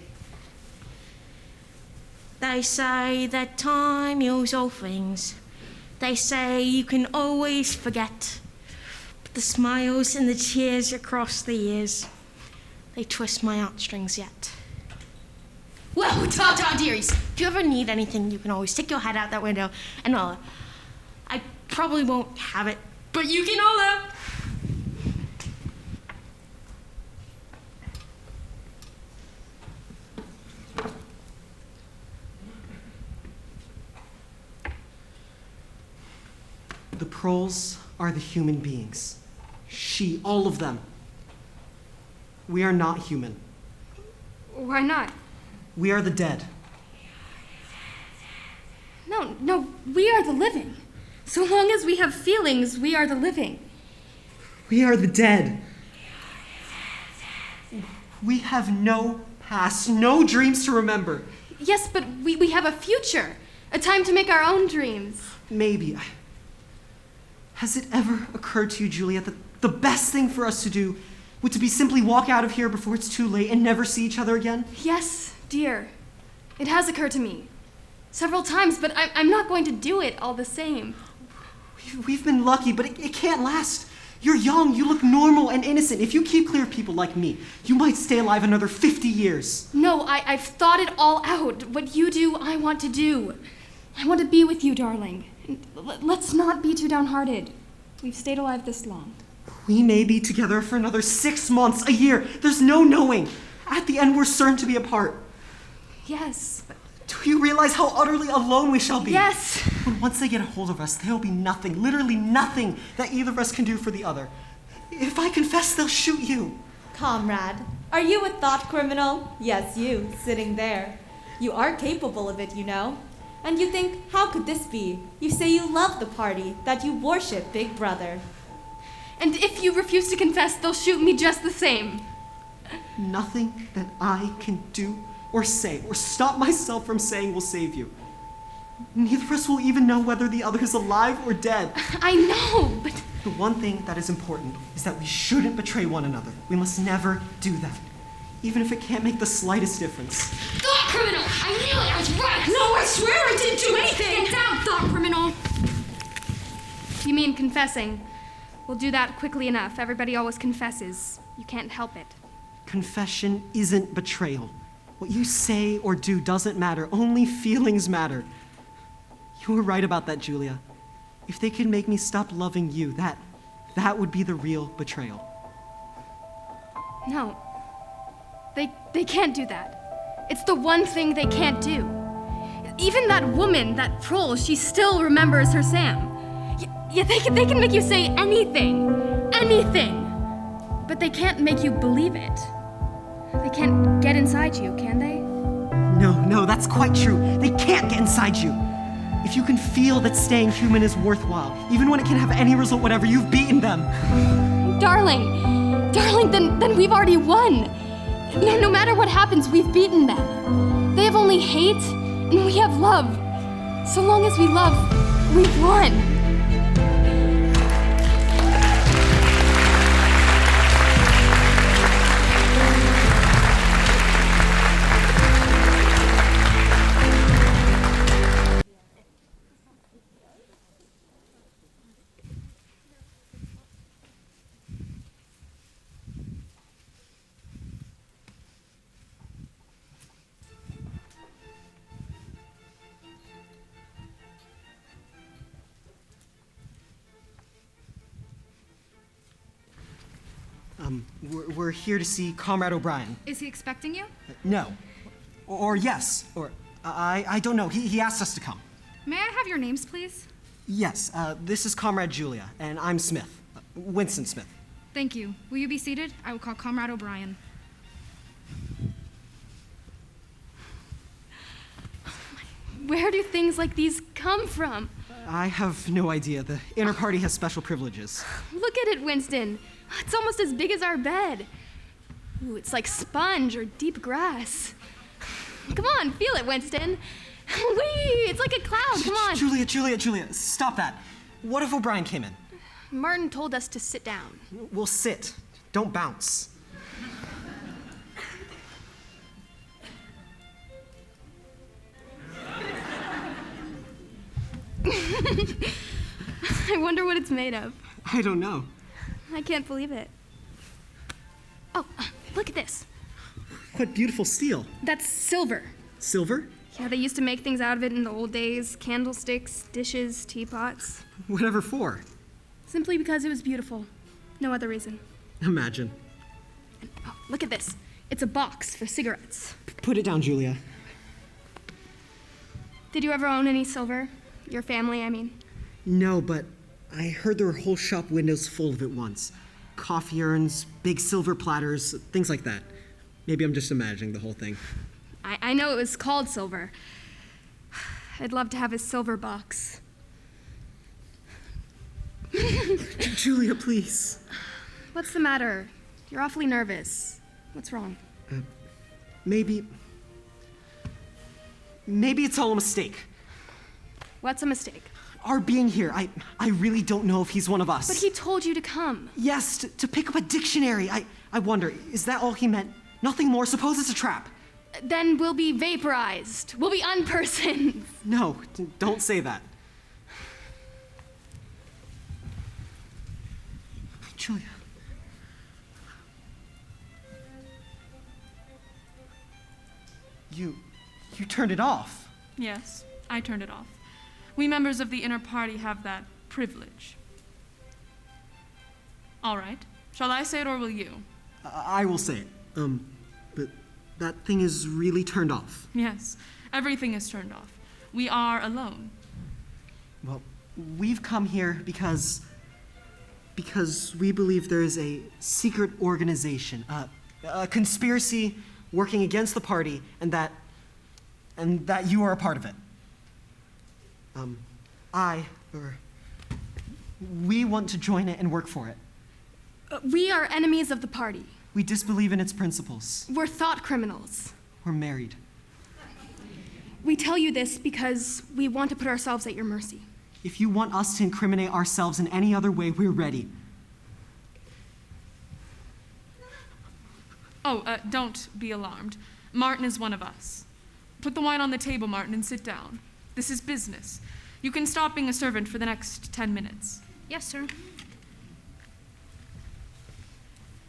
They say that time heals all things. They say you can always forget. But the smiles and the tears across the years, they twist my heartstrings yet. Well, ta-ta, dearies. If you ever need anything, you can always stick your head out that window and holler. I probably won't have it, but you can holler. The proles are the human beings. She, all of them. We are not human. Why not? We are the dead. No, we are the living. So long as we have feelings, we are the living. We are the dead. We have no past, no dreams to remember. Yes, but we have a future, a time to make our own dreams. Maybe. Has it ever occurred to you, Juliet, that the best thing for us to do would to be simply walk out of here before it's too late and never see each other again? Yes, dear. It has occurred to me several times, but I'm not going to do it all the same. We've been lucky, but it can't last. You're young, you look normal and innocent. If you keep clear of people like me, you might stay alive another 50 years. No, I've thought it all out. What you do, I want to do. I want to be with you, darling. Let's not be too downhearted. We've stayed alive this long. We may be together for another 6 months, a year. There's no knowing. At the end, we're certain to be apart. Yes, but Do you realize how utterly alone we shall be? yes. When once they get a hold of us, there will be nothing, literally nothing, that either of us can do for the other. If I confess, they'll shoot you. Comrade, are you a thought criminal? Yes, you, sitting there. You are capable of it, you know. And you think, how could this be? You say you love the party, that you worship Big Brother. And if you refuse to confess, they'll shoot me just the same. Nothing that I can do or say or stop myself from saying will save you. Neither of us will even know whether the other is alive or dead. I know, but The one thing that is important is that we shouldn't betray one another. We must never do that, even if it can't make the slightest difference. thought criminal! I knew it! I was right! No, I swear I didn't do anything! Get down, thought criminal! You mean confessing? We'll do that quickly enough. Everybody always confesses. You can't help it. Confession isn't betrayal. What you say or do doesn't matter. Only feelings matter. You were right about that, Julia. If they could make me stop loving you, that would be the real betrayal. No. They can't do that. It's the one thing they can't do. Even that woman, that troll, she still remembers her Sam. Yeah, they can make you say anything. Anything. But they can't make you believe it. They can't get inside you, can they? No, that's quite true. They can't get inside you. If you can feel that staying human is worthwhile, even when it can have any result whatever, you've beaten them. Darling, then we've already won. No matter what happens, we've beaten them. They have only hate, and we have love. So long as we love, we've won. We're here to see Comrade O'Brien. Is he expecting you? No. Or yes. Or I don't know. He asked us to come. May I have your names, please? Yes, this is Comrade Julia, and I'm Smith. Winston Smith. Thank you. Will you be seated? I will call Comrade O'Brien. Where do things like these come from? I have no idea. The inner party has special privileges. Look at it, Winston. It's almost as big as our bed. Ooh, it's like sponge or deep grass. Come on, feel it, Winston. Whee! It's like a cloud. Come on. Julia, stop that. What if O'Brien came in? Martin told us to sit down. We'll sit. Don't bounce. I wonder what it's made of. I don't know. I can't believe it. Oh, look at this. What beautiful steel. That's silver. Silver? Yeah, they used to make things out of it in the old days. Candlesticks, dishes, teapots. Whatever for? Simply because it was beautiful. No other reason. Imagine. And, oh, look at this. It's a box for cigarettes. Put it down, Julia. Did you ever own any silver? Your family, I mean. No, but I heard there were whole shop windows full of it once. Coffee urns, big silver platters, things like that. Maybe I'm just imagining the whole thing. I know it was called silver. I'd love to have a silver box. Julia, please. What's the matter? You're awfully nervous. What's wrong? Maybe it's all a mistake. What's a mistake? Our being here. I really don't know if he's one of us. But he told you to come. Yes, to pick up a dictionary. I wonder, is that all he meant? Nothing more? Suppose it's a trap. Then we'll be vaporized. We'll be unpersons. No, don't say that. Julia. You turned it off. Yes, I turned it off. We members of the inner party have that privilege. All right. Shall I say it or will you? I will say it. But that thing is really turned off. Yes, everything is turned off. We are alone. Well, we've come here because we believe there is a secret organization, a conspiracy working against the party, and that you are a part of it. We want to join it and work for it. We are enemies of the party. We disbelieve in its principles. We're thought criminals. We're married. We tell you this because we want to put ourselves at your mercy. If you want us to incriminate ourselves in any other way, we're ready. Oh, don't be alarmed. Martin is one of us. Put the wine on the table, Martin, and sit down. This is business. You can stop being a servant for the next 10 minutes. Yes, sir.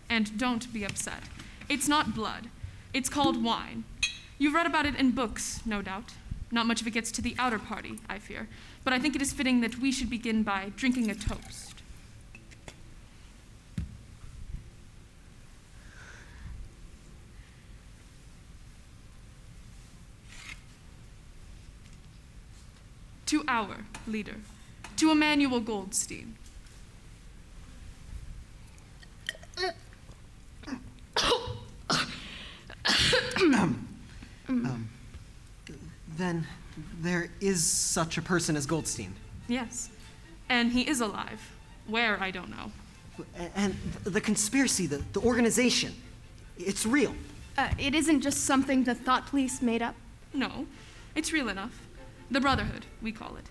And don't be upset. It's not blood. It's called wine. You've read about it in books, no doubt. Not much of it gets to the outer party, I fear. But I think it is fitting that we should begin by drinking a toast. To our leader, to Emmanuel Goldstein. Then there is such a person as Goldstein. Yes, and he is alive. Where, I don't know. And the conspiracy, the organization, it's real. It isn't just something the thought police made up. No, it's real enough. The Brotherhood, we call it.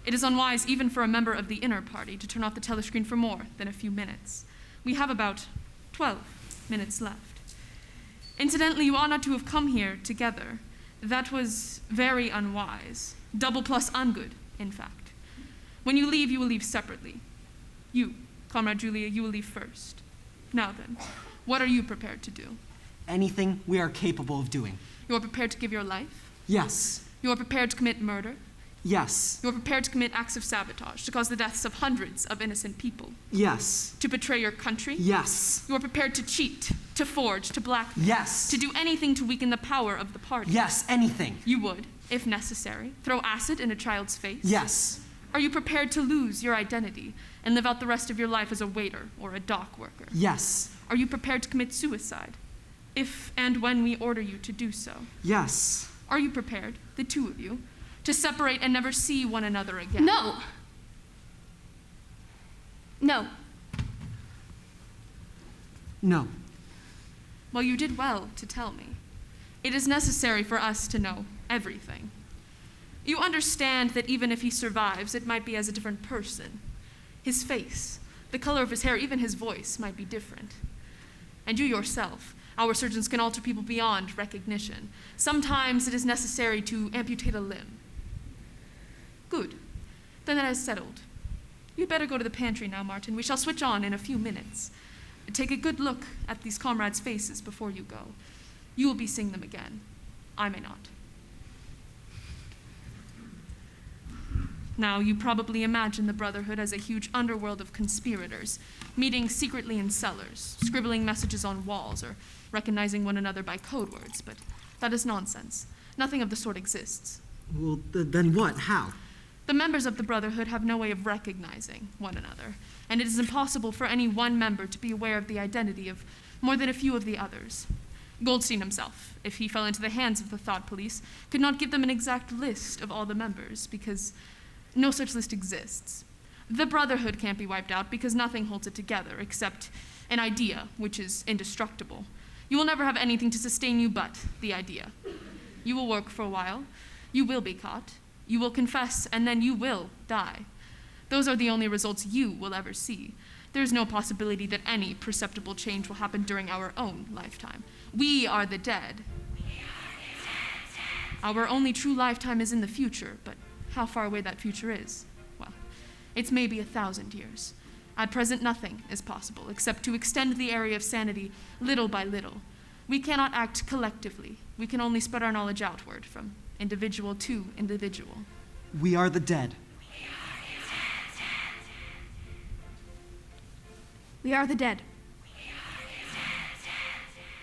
It is unwise even for a member of the inner party to turn off the telescreen for more than a few minutes. We have about 12 minutes left. Incidentally, you ought not to have come here together. That was very unwise. Double plus ungood, in fact. When you will leave separately. You, Comrade Julia, you will leave first. Now then, what are you prepared to do? Anything we are capable of doing. You are prepared to give your life? Yes. You are prepared to commit murder? Yes. You are prepared to commit acts of sabotage, to cause the deaths of hundreds of innocent people? Yes. To betray your country? Yes. You are prepared to cheat, to forge, to blackmail? Yes. To do anything to weaken the power of the party? Yes, anything. You would, if necessary, throw acid in a child's face? Yes. Are you prepared to lose your identity and live out the rest of your life as a waiter or a dock worker? Yes. Are you prepared to commit suicide, if and when we order you to do so? Yes. Are you prepared, the two of you, to separate and never see one another again? No. No. No. Well, you did well to tell me. It is necessary for us to know everything. You understand that even if he survives, it might be as a different person. His face, the color of his hair, even his voice might be different. And you yourself, our surgeons can alter people beyond recognition. Sometimes it is necessary to amputate a limb. Good. Then that is settled. You'd better go to the pantry now, Martin. We shall switch on in a few minutes. Take a good look at these comrades' faces before you go. You will be seeing them again. I may not. Now, you probably imagine the Brotherhood as a huge underworld of conspirators, meeting secretly in cellars, scribbling messages on walls, or recognizing one another by code words, but that is nonsense. Nothing of the sort exists. Well, then what? How? The members of the Brotherhood have no way of recognizing one another, and it is impossible for any one member to be aware of the identity of more than a few of the others. Goldstein himself, if he fell into the hands of the thought police, could not give them an exact list of all the members, because no such list exists. The Brotherhood can't be wiped out because nothing holds it together except an idea, which is indestructible. You will never have anything to sustain you but the idea. You will work for a while. You will be caught. You will confess, and then you will die. Those are the only results you will ever see. There is no possibility that any perceptible change will happen during our own lifetime. We are the dead. Our only true lifetime is in the future, but how far away that future is? Well, it's maybe 1,000 years. At present, nothing is possible except to extend the area of sanity little by little. We cannot act collectively. We can only spread our knowledge outward from individual to individual. We are the dead. We are the dead.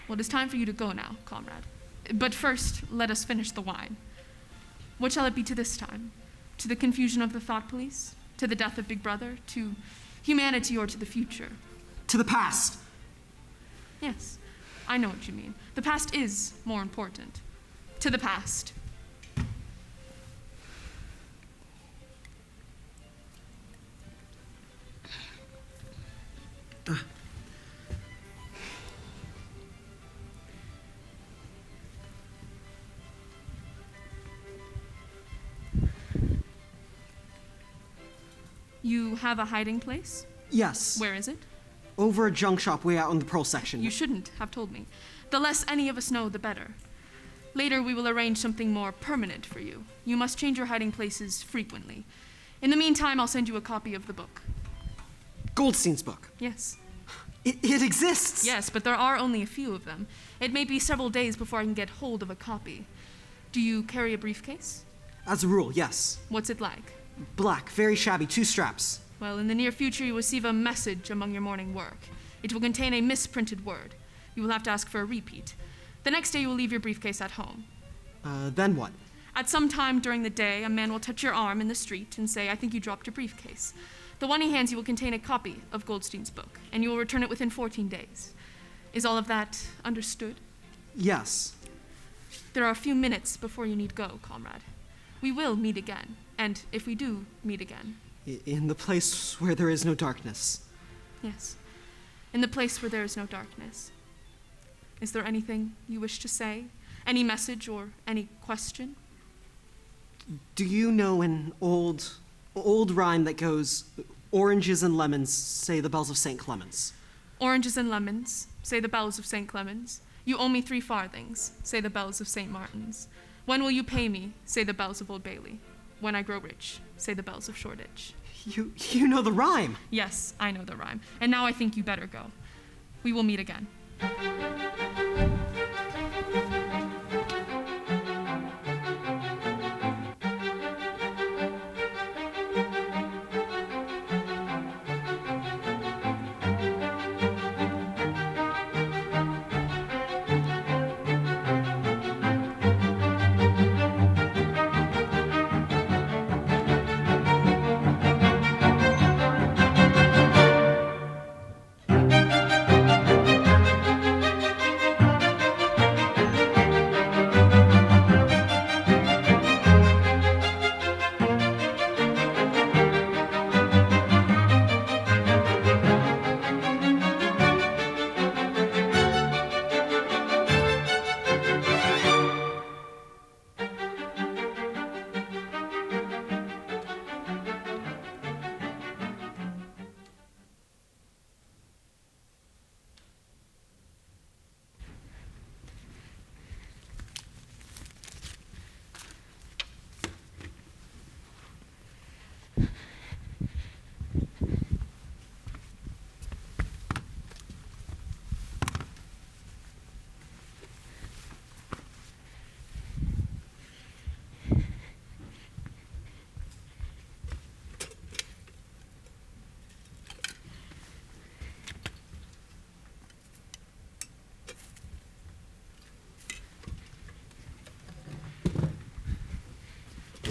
Well, it is time for you to go now, comrade. But first, let us finish the wine. What shall it be to this time? To the confusion of the thought police? To the death of Big Brother? To humanity or to the future? To the past. Yes, I know what you mean. The past is more important. To the past. You have a hiding place? Yes. Where is it? Over a junk shop way out in the pearl section. You shouldn't have told me. The less any of us know, the better. Later, we will arrange something more permanent for you. You must change your hiding places frequently. In the meantime, I'll send you a copy of the book. Goldstein's book? Yes. It exists! Yes, but there are only a few of them. It may be several days before I can get hold of a copy. Do you carry a briefcase? As a rule, yes. What's it like? Black, very shabby, 2 straps. Well, in the near future, you will receive a message among your morning work. It will contain a misprinted word. You will have to ask for a repeat. The next day, you will leave your briefcase at home. Then what? At some time during the day, a man will touch your arm in the street and say, "I think you dropped your briefcase." The one he hands you will contain a copy of Goldstein's book, and you will return it within 14 days. Is all of that understood? Yes. There are a few minutes before you need go, comrade. We will meet again, and if we do meet again... In the place where there is no darkness. Yes, in the place where there is no darkness. Is there anything you wish to say? Any message or any question? Do you know an old rhyme that goes, "Oranges and lemons say the bells of St. Clement's"? Oranges and lemons, say the bells of St. Clement's. You owe me 3 farthings, say the bells of St. Martin's. When will you pay me, say the bells of Old Bailey. When I grow rich, say the bells of Shoreditch. You know the rhyme. Yes, I know the rhyme. And now I think you better go. We will meet again.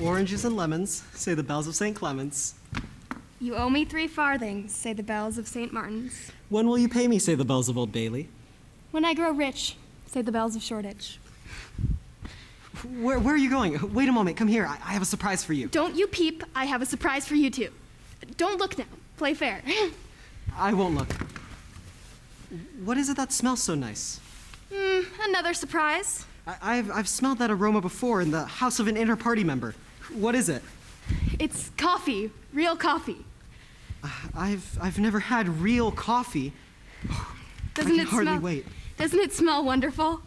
Oranges and lemons, say the bells of St. Clement's. You owe me 3 farthings, say the bells of St. Martin's. When will you pay me, say the bells of Old Bailey? When I grow rich, say the bells of Shoreditch. Where are you going? Wait a moment, come here. I have a surprise for you. Don't you peep, I have a surprise for you too. Don't look now, play fair. I won't look. What is it that smells so nice? Another surprise. I've smelled that aroma before in the house of an inner party member. What is it? It's coffee, real coffee. I've never had real coffee. Doesn't I can it hardly smell? wait. Doesn't it smell wonderful?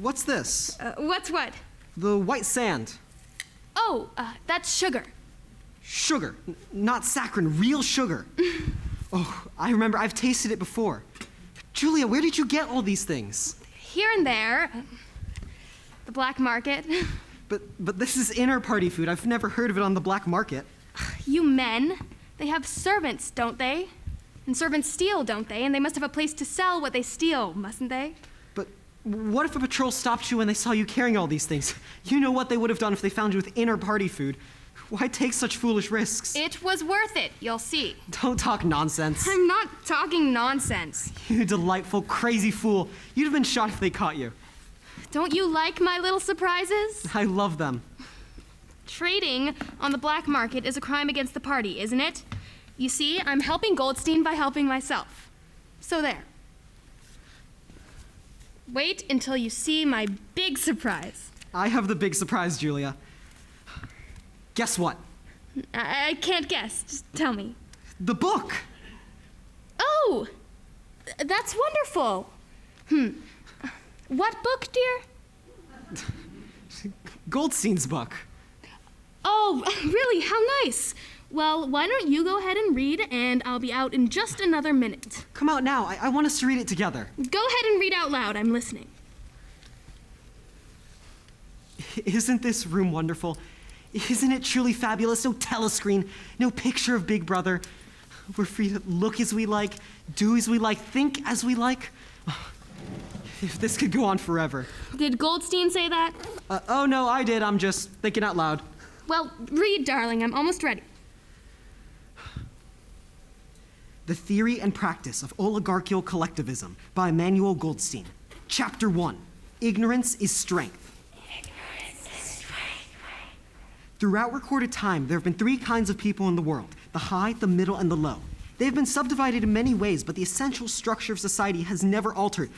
What's this? What's what? The white sand. Oh, that's sugar. Sugar, not saccharin, real sugar. Oh, I remember, I've tasted it before. Julia, where did you get all these things? Here and there. The black market. But this is inner party food. I've never heard of it on the black market. You men, they have servants, don't they? And servants steal, don't they? And they must have a place to sell what they steal, mustn't they? What if a patrol stopped you and they saw you carrying all these things? You know what they would have done if they found you with inner party food. Why take such foolish risks? It was worth it, you'll see. Don't talk nonsense. I'm not talking nonsense. You delightful, crazy fool. You'd have been shot if they caught you. Don't you like my little surprises? I love them. Trading on the black market is a crime against the party, isn't it? You see, I'm helping Goldstein by helping myself. So there. Wait until you see my big surprise. I have the big surprise, Julia. Guess what? I can't guess. Just tell me. The book! Oh! That's wonderful. What book, dear? Goldstein's book. Oh, really? How nice. Well, why don't you go ahead and read, and I'll be out in just another minute. Come out now. I want us to read it together. Go ahead and read out loud. I'm listening. Isn't this room wonderful? Isn't it truly fabulous? No telescreen, no picture of Big Brother. We're free to look as we like, do as we like, think as we like. If this could go on forever. Did Goldstein say that? Oh, no, I did. I'm just thinking out loud. Well, read, darling. I'm almost ready. The Theory and Practice of Oligarchical Collectivism by Emmanuel Goldstein. Chapter 1. Ignorance is Strength. Throughout recorded time, there have been three kinds of people in the world: the high, the middle, and the low. They have been subdivided in many ways, but the essential structure of society has never altered.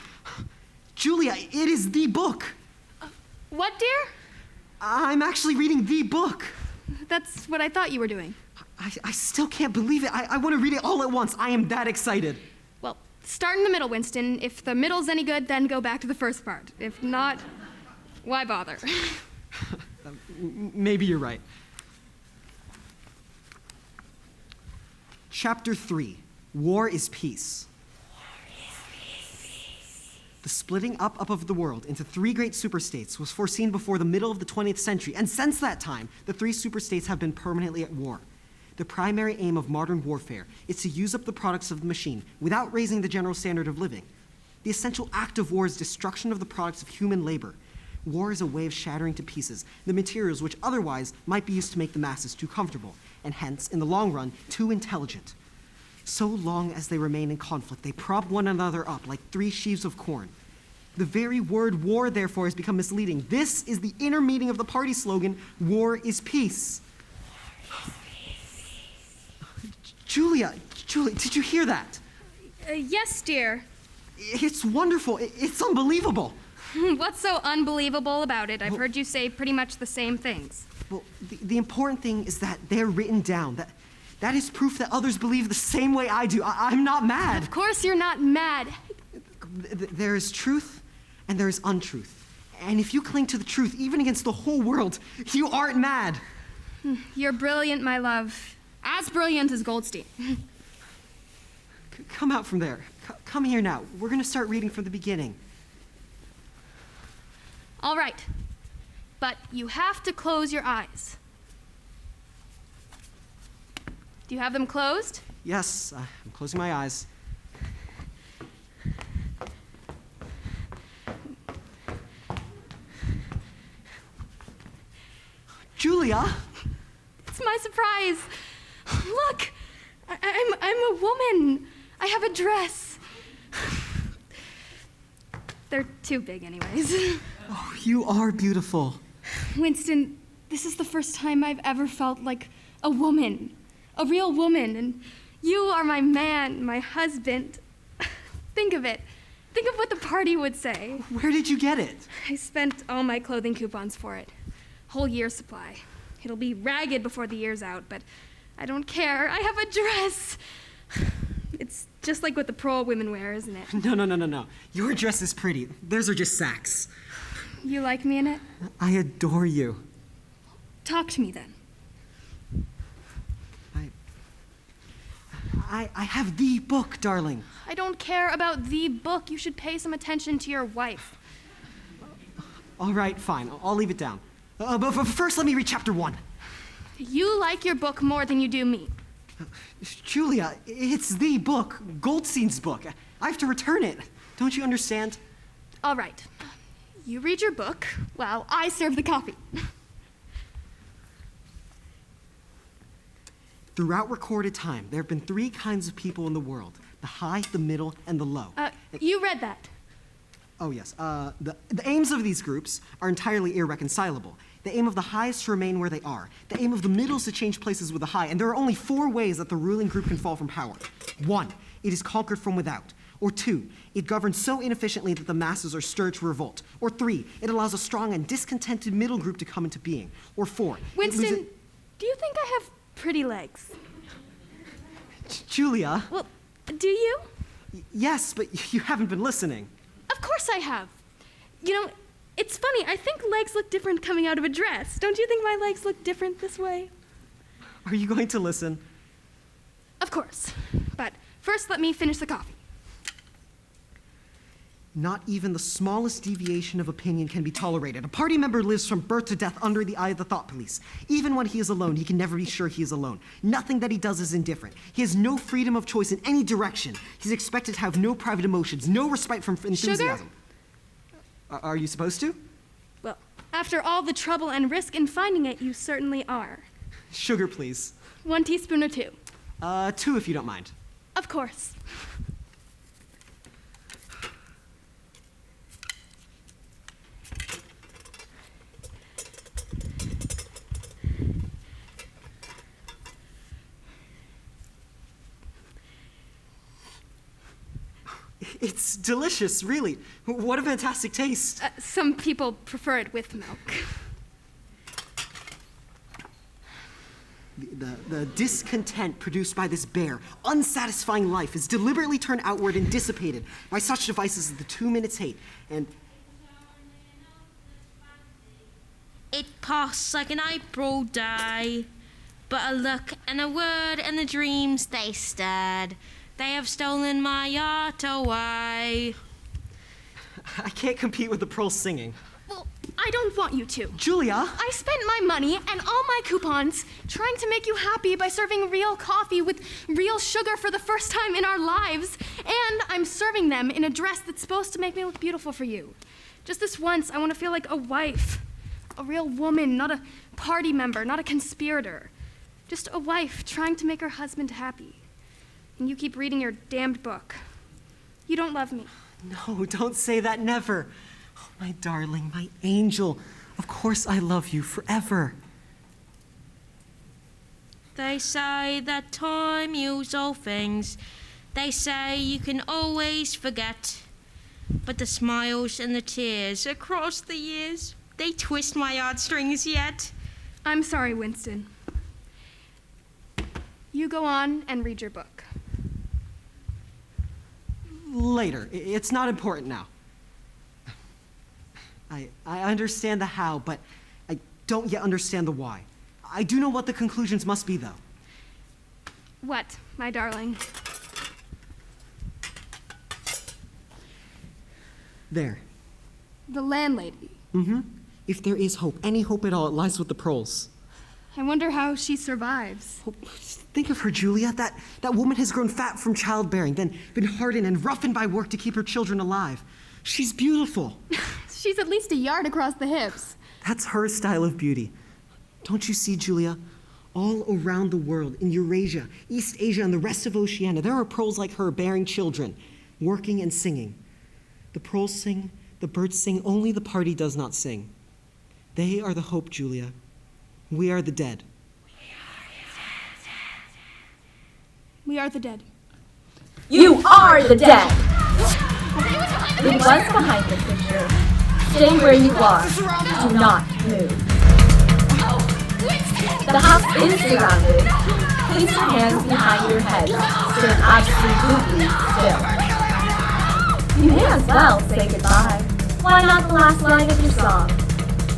Julia, it is the book. What, dear? I'm actually reading the book. That's what I thought you were doing. I still can't believe it. I want to read it all at once. I am that excited. Well, start in the middle, Winston. If the middle's any good, then go back to the first part. If not, why bother? Maybe you're right. Chapter 3. War is Peace. The splitting up of the world into three great superstates was foreseen before the middle of the 20th century, and since that time, the three superstates have been permanently at war. The primary aim of modern warfare is to use up the products of the machine without raising the general standard of living. The essential act of war is destruction of the products of human labor. War is a way of shattering to pieces the materials which otherwise might be used to make the masses too comfortable, and hence, in the long run, too intelligent. So long as they remain in conflict, they prop one another up like three sheaves of corn. The very word war, therefore, has become misleading. This is the inner meaning of the party slogan, war is peace. Julia, did you hear that? Yes, dear. It's wonderful. It's unbelievable. What's so unbelievable about it? I've heard you say pretty much the same things. Well, the important thing is that they're written down. That is proof that others believe the same way I do. I'm not mad. Of course you're not mad. There is truth and there is untruth. And if you cling to the truth, even against the whole world, you aren't mad. You're brilliant, my love. As brilliant as Goldstein. Come out from there. Come here now. We're going to start reading from the beginning. All right. But you have to close your eyes. Do you have them closed? Yes, I'm closing my eyes. Julia! It's my surprise. Look, I'm a woman. I have a dress. They're too big anyways. Oh, you are beautiful. Winston, this is the first time I've ever felt like a woman. A real woman. And you are my man, my husband. Think of it. Think of what the party would say. Where did you get it? I spent all my clothing coupons for it. Whole year's supply. It'll be ragged before the year's out, but I don't care. I have a dress. It's just like what the pro women wear, isn't it? No. Your dress is pretty. Theirs are just sacks. You like me in it? I adore you. Talk to me then. I have the book, darling. I don't care about the book. You should pay some attention to your wife. All right, fine. I'll leave it down. But first, let me read chapter 1. You like your book more than you do me. Julia, it's the book, Goldstein's book. I have to return it. Don't you understand? All right. You read your book while I serve the coffee. Throughout recorded time, there have been 3 kinds of people in the world: the high, the middle, and the low. You read that. Oh, yes. The aims of these groups are entirely irreconcilable. The aim of the high is to remain where they are. The aim of the middle is to change places with the high. And there are only 4 ways that the ruling group can fall from power. 1, it is conquered from without. Or 2, it governs so inefficiently that the masses are stirred to revolt. Or 3, it allows a strong and discontented middle group to come into being. Or 4, Winston, do you think I have pretty legs? Julia. Well, do you? Yes, but you haven't been listening. Of course I have. You know, it's funny. I think legs look different coming out of a dress. Don't you think my legs look different this way? Are you going to listen? Of course. But first, let me finish the coffee. Not even the smallest deviation of opinion can be tolerated. A party member lives from birth to death under the eye of the thought police. Even when he is alone, he can never be sure he is alone. Nothing that he does is indifferent. He has no freedom of choice in any direction. He's expected to have no private emotions, no respite from enthusiasm. Sugar? Are you supposed to? Well, after all the trouble and risk in finding it, you certainly are. Sugar, please. 1 teaspoon or 2? 2 if you don't mind. Of course. It's delicious, really. What a fantastic taste. Some people prefer it with milk. The discontent produced by this bare, unsatisfying life is deliberately turned outward and dissipated by such devices as the 2 minutes hate and... It passed like an April day, but a look and a word and the dreams they stirred. They have stolen my heart away. I can't compete with the pearls singing. Well, I don't want you to. Julia! I spent my money and all my coupons trying to make you happy by serving real coffee with real sugar for the first time in our lives. And I'm serving them in a dress that's supposed to make me look beautiful for you. Just this once, I want to feel like a wife. A real woman, not a party member, not a conspirator. Just a wife trying to make her husband happy. And you keep reading your damned book. You don't love me. No, don't say that, never. Oh, my darling, my angel. Of course I love you forever. They say that time heals all things. They say you can always forget. But the smiles and the tears across the years, they twist my heartstrings yet. I'm sorry, Winston. You go on and read your book. Later. It's not important now. I understand the how, but I don't yet understand the why. I do know what the conclusions must be, though. What, my darling? There. The landlady. Mm-hmm. If there is hope, any hope at all, it lies with the proles. I wonder how she survives. Oh, think of her, Julia. That woman has grown fat from childbearing, then been hardened and roughened by work to keep her children alive. She's beautiful. She's at least a yard across the hips. That's her style of beauty. Don't you see, Julia? All around the world, in Eurasia, East Asia, and the rest of Oceania, there are proles like her bearing children, working and singing. The proles sing, the birds sing, only the party does not sing. They are the hope, Julia. We are the dead. We are the dead. You are the dead! It was behind the picture. Stay where you are. Do not move. The house is surrounded. Place your hands behind your head. Stand absolutely still. You may as well say goodbye. Why not the last line of your song?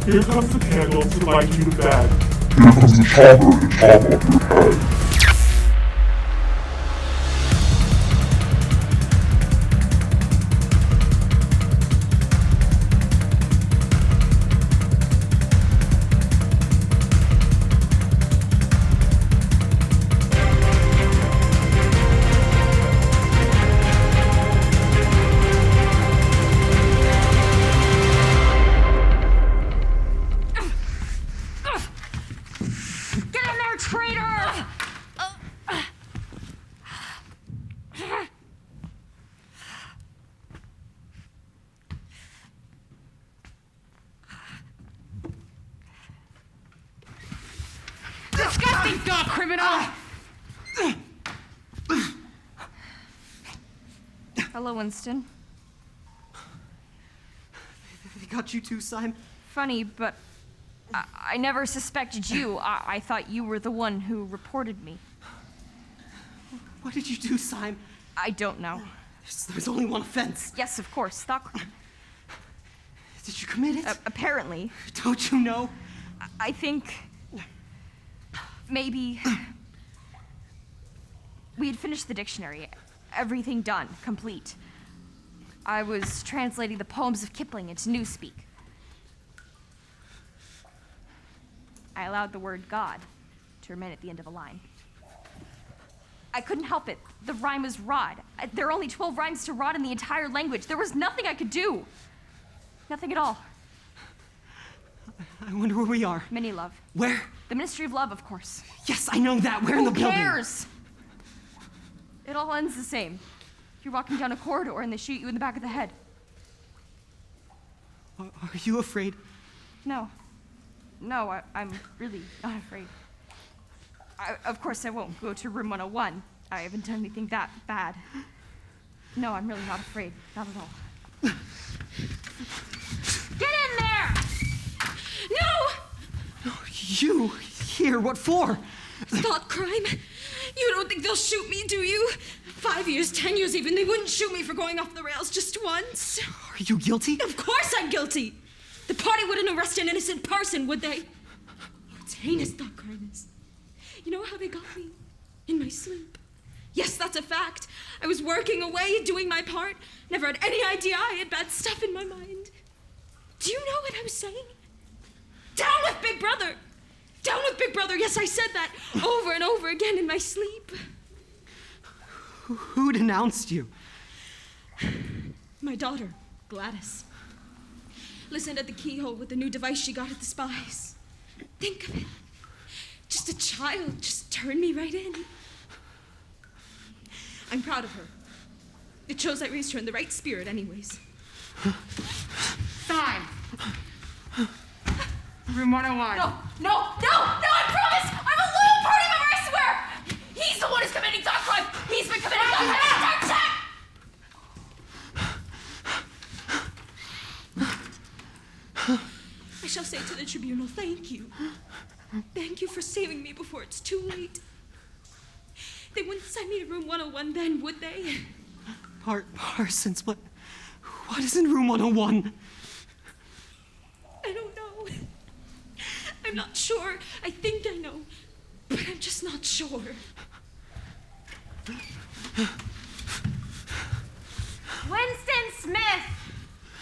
Here comes the candle to light you to bed. Here comes the chopper to chop off your head. traitor! Disgusting dog criminal! Hello, Winston. They got you too, Simon? Funny, but I never suspected you. I thought you were the one who reported me. What did you do, Simon? I don't know. There's only one offense. Yes, of course, thought crime. Did you commit it? Apparently. Don't you know? I think maybe we had finished the dictionary. Everything done, complete. I was translating the poems of Kipling into Newspeak. I allowed the word God to remain at the end of a line. I couldn't help it. The rhyme was rod. There are only 12 rhymes to rod in the entire language. There was nothing I could do. Nothing at all. I wonder where we are. Mini love. Where? The Ministry of Love, of course. Yes, I know that. Where in the building? Who cares? It all ends the same. You're walking down a corridor and they shoot you in the back of the head. Are you afraid? No. No, I'm really not afraid. Of course, I won't go to room 101. I haven't done anything that bad. No, I'm really not afraid. Not at all. Get in there! No! You? Here? What for? Thought crime? You don't think they'll shoot me, do you? 5 years, 10 years even, they wouldn't shoot me for going off the rails just once. Are you guilty? Of course I'm guilty! The party wouldn't arrest an innocent person, would they? It's heinous thought crime is. You know how they got me? In my sleep. Yes, that's a fact. I was working away, doing my part. Never had any idea I had bad stuff in my mind. Do you know what I was saying? Down with Big Brother! Down with Big Brother! Yes, I said that over and over again in my sleep. Who denounced you? My daughter, Gladys. Listened at the keyhole with the new device she got at the spies. Think of it. Just a child just turned me right in. I'm proud of her. It shows I raised her in the right spirit anyways. Time. Room 101. No, I promise! I'm a loyal party member, I swear! He's the one who's committing thought crime! He's been committing thought crime! I shall say to the tribunal, thank you. Thank you for saving me before it's too late. They wouldn't send me to room 101 then, would they? Parsons, what is in room 101? I don't know. I'm not sure. I think I know, but I'm just not sure. Winston Smith!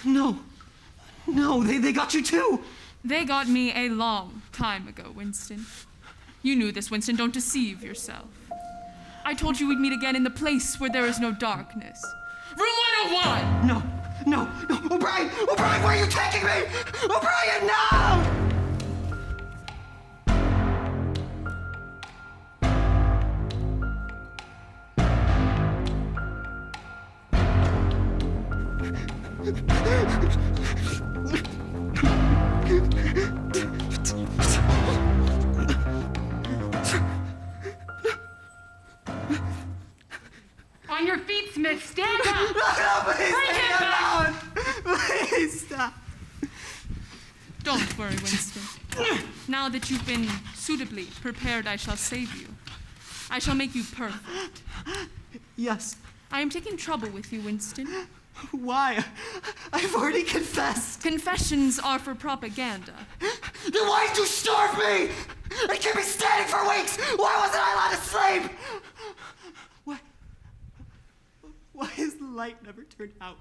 No, they got you too. They got me a long time ago, Winston. You knew this, Winston. Don't deceive yourself. I told you we'd meet again in the place where there is no darkness. Room 101! No. O'Brien, where are you taking me? O'Brien, no! On your feet, Smith, stand up! No, please, Bring him back! Please stop. Don't worry, Winston. Now that you've been suitably prepared, I shall save you. I shall make you perfect. Yes. I am taking trouble with you, Winston. Why? I've already confessed. Confessions are for propaganda. Then why did you starve me? And keep me standing for weeks? Why wasn't I allowed to sleep? Why has the light never turned out?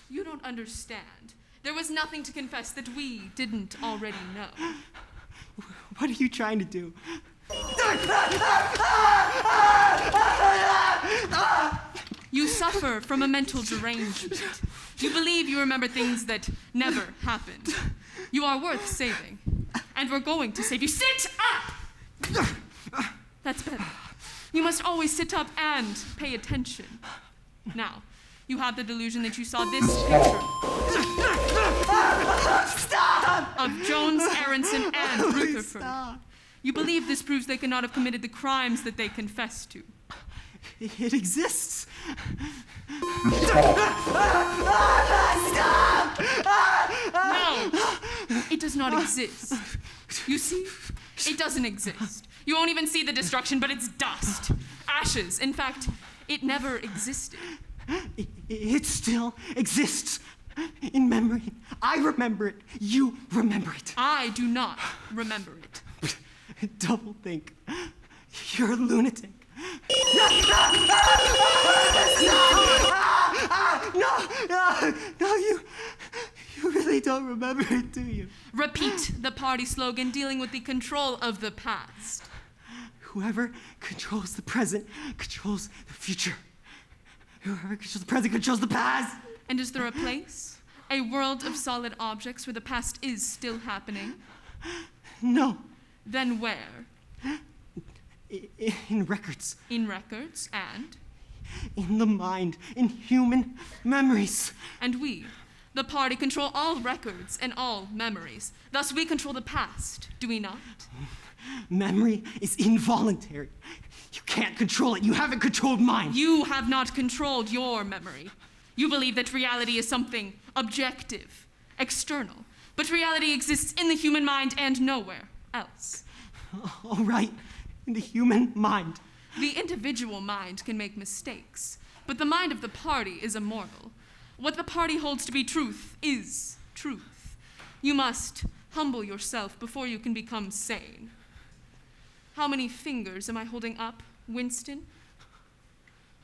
You don't understand. There was nothing to confess that we didn't already know. What are you trying to do? You suffer from a mental derangement. You believe you remember things that never happened. You are worth saving. And we're going to save you. Sit up! That's better. You must always sit up and pay attention. Now, you have the delusion that you saw this picture. Stop! Of Jones, Aronson, and Please Rutherford. stop. You believe this proves they could not have committed the crimes that they confessed to. It exists. No, it does not exist. You see, it doesn't exist. You won't even see the destruction, but it's dust, ashes. In fact, it never existed. It still exists in memory. I remember it. You remember it. I do not remember it. Double think. You're a lunatic. No, you really don't remember it, do you? Repeat the party slogan dealing with the control of the past. Whoever controls the present controls the future. Whoever controls the present controls the past. And is there a place, a world of solid objects where the past is still happening? No. Then where? In records. In records and? In the mind, in human memories. And we, the party, control all records and all memories. Thus we control the past, do we not? Memory is involuntary. You can't control it. You haven't controlled mine. You have not controlled your memory. You believe that reality is something objective, external. But reality exists in the human mind and nowhere else. All right, in the human mind. The individual mind can make mistakes, but the mind of the party is immortal. What the party holds to be truth is truth. You must humble yourself before you can become sane. How many fingers am I holding up, Winston?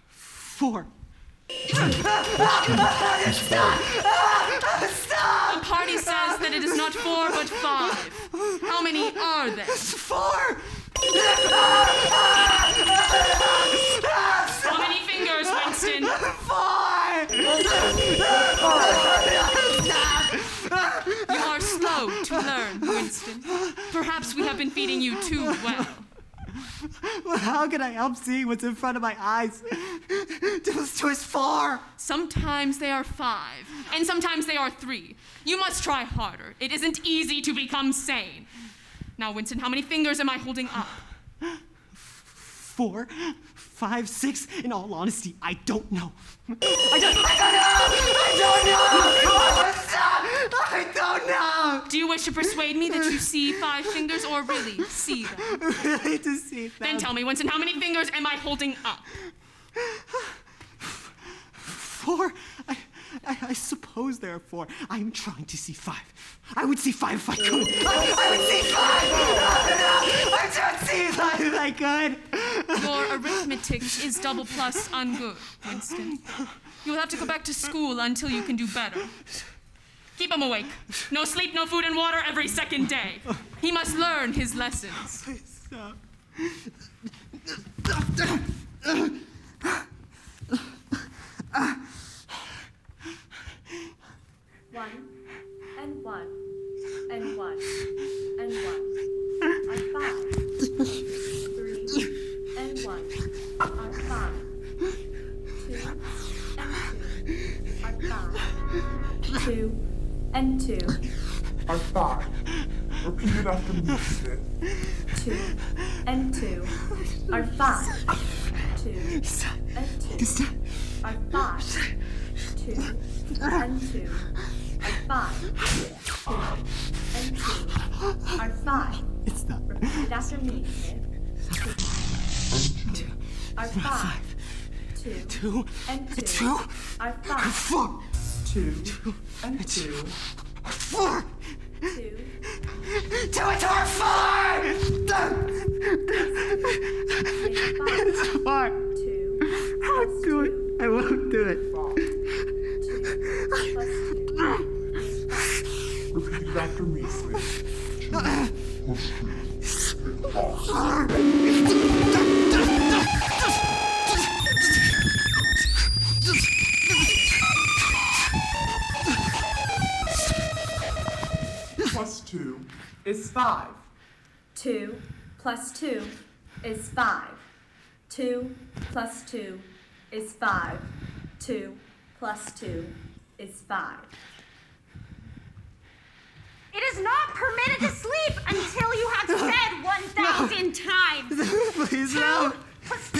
4. Stop! The party says that it is not 4, but 5. How many are there? 4! How many fingers, Winston? 4! You are slow to learn, Winston. Perhaps we have been feeding you too well. Well, how can I help seeing what's in front of my eyes? Those two is 4. Sometimes they are 5, and sometimes they are 3. You must try harder. It isn't easy to become sane. Now, Winston, how many fingers am I holding up? 4, 5, 6. In all honesty, I don't know. I don't know! Do you wish to persuade me that you see 5 fingers or really see them? Really to see them. Then tell me, Winston, how many fingers am I holding up? 4? I suppose there are 4. I am trying to see 5. I would see 5 if I could. I would see 5! I would see 5 if I could. Your arithmetic is double plus ungood, Winston. You'll have to go back to school until you can do better. Keep him awake. No sleep, no food, and water every second day. He must learn his lessons. Please stop. One and 1 and 1 and 1 are 5. 3 and 1 are 5. 2 and 2 are 5. 2 and 2 are 5. Repeat it after me, Smith. 2 and 2 are 5. 2 and 2 are 5. 2 and 2 are 5. 2 and 2 are 5. It's not. Repeat it after me, Smith. 2 are 5. 2 and 2 are 5. 4. 2 and 2 are 4. 2 and 2 are 4! It's 4. 2 I'll do it. I won't do it. 2 plus 2. Repeat it after me, Smith. 2 plus 2 is 5. 2 plus 2 is 5. 2 plus 2 is 5. 2 plus 2 is 5. It is not permitted to sleep until you have said 1,000 times. Please, no. 2 plus 2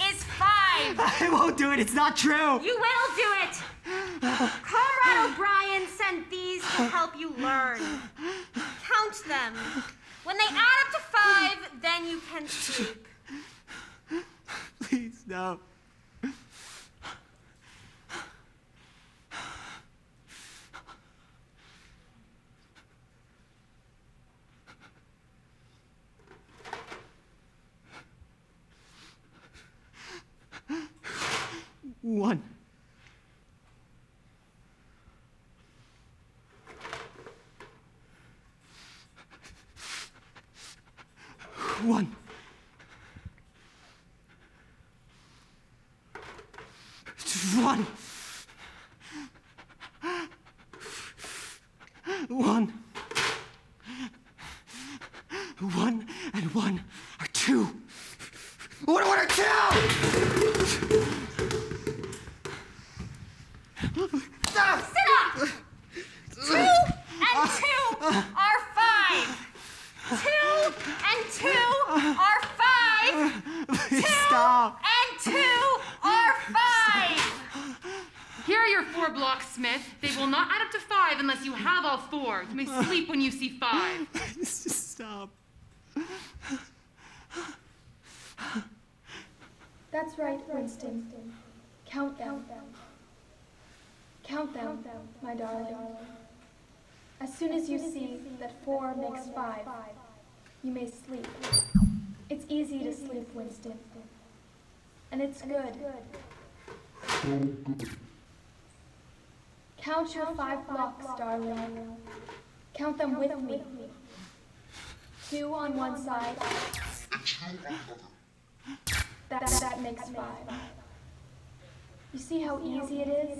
is 5. I won't do it. It's not true. You will do it. Comrade O'Brien sent these to help you learn. Count them. When they add up to 5, then you can sleep. Please, no. One. One. One. One. One and one are 2. What are 2? Sit up! 2 and 2 are 5. 2 and 2 are 5. Please 2 stop. and 2 are 5. Here are your 4 blocks, Smith. They will not add up to 5 unless you have all 4. You may sleep when you see 5. Please just stop. That's right, Winston. Count them. Count them, my darling. As soon as you see that 4 makes 5, you may sleep. It's easy to sleep, Winston. And it's good. Count your 5 blocks, darling. Count them with me. 2 on one side. That makes 5. You see how easy it is?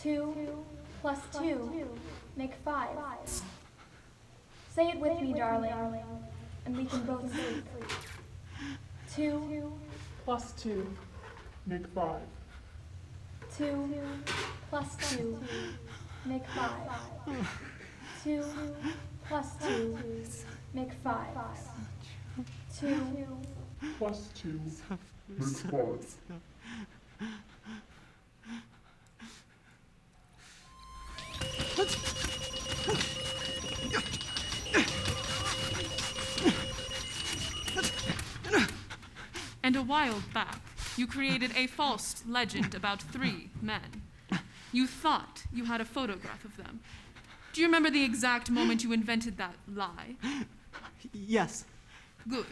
2 plus 2 make 5. Say it with me, darling, and we can both sleep. 2 Plus 2 make 5. 2 plus 2 make 5. 2 plus 2 make 5. 2 Plus 2 make 5. And a while back, you created a false legend about 3 men. You thought you had a photograph of them. Do you remember the exact moment you invented that lie? Yes. Good.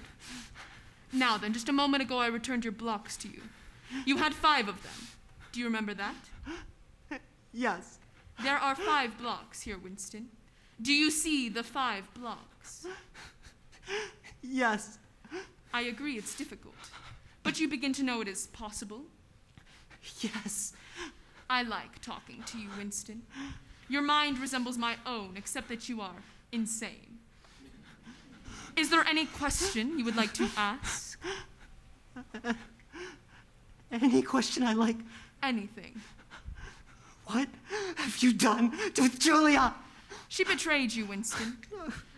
Now then, just a moment ago I returned your blocks to you. You had 5 of them. Do you remember that? Yes. There are 5 blocks here, Winston. Do you see the 5 blocks? Yes. I agree it's difficult, but you begin to know it is possible. Yes. I like talking to you, Winston. Your mind resembles my own, except that you are insane. Is there any question you would like to ask? Any question I like? Anything. What have you done with Julia? She betrayed you, Winston.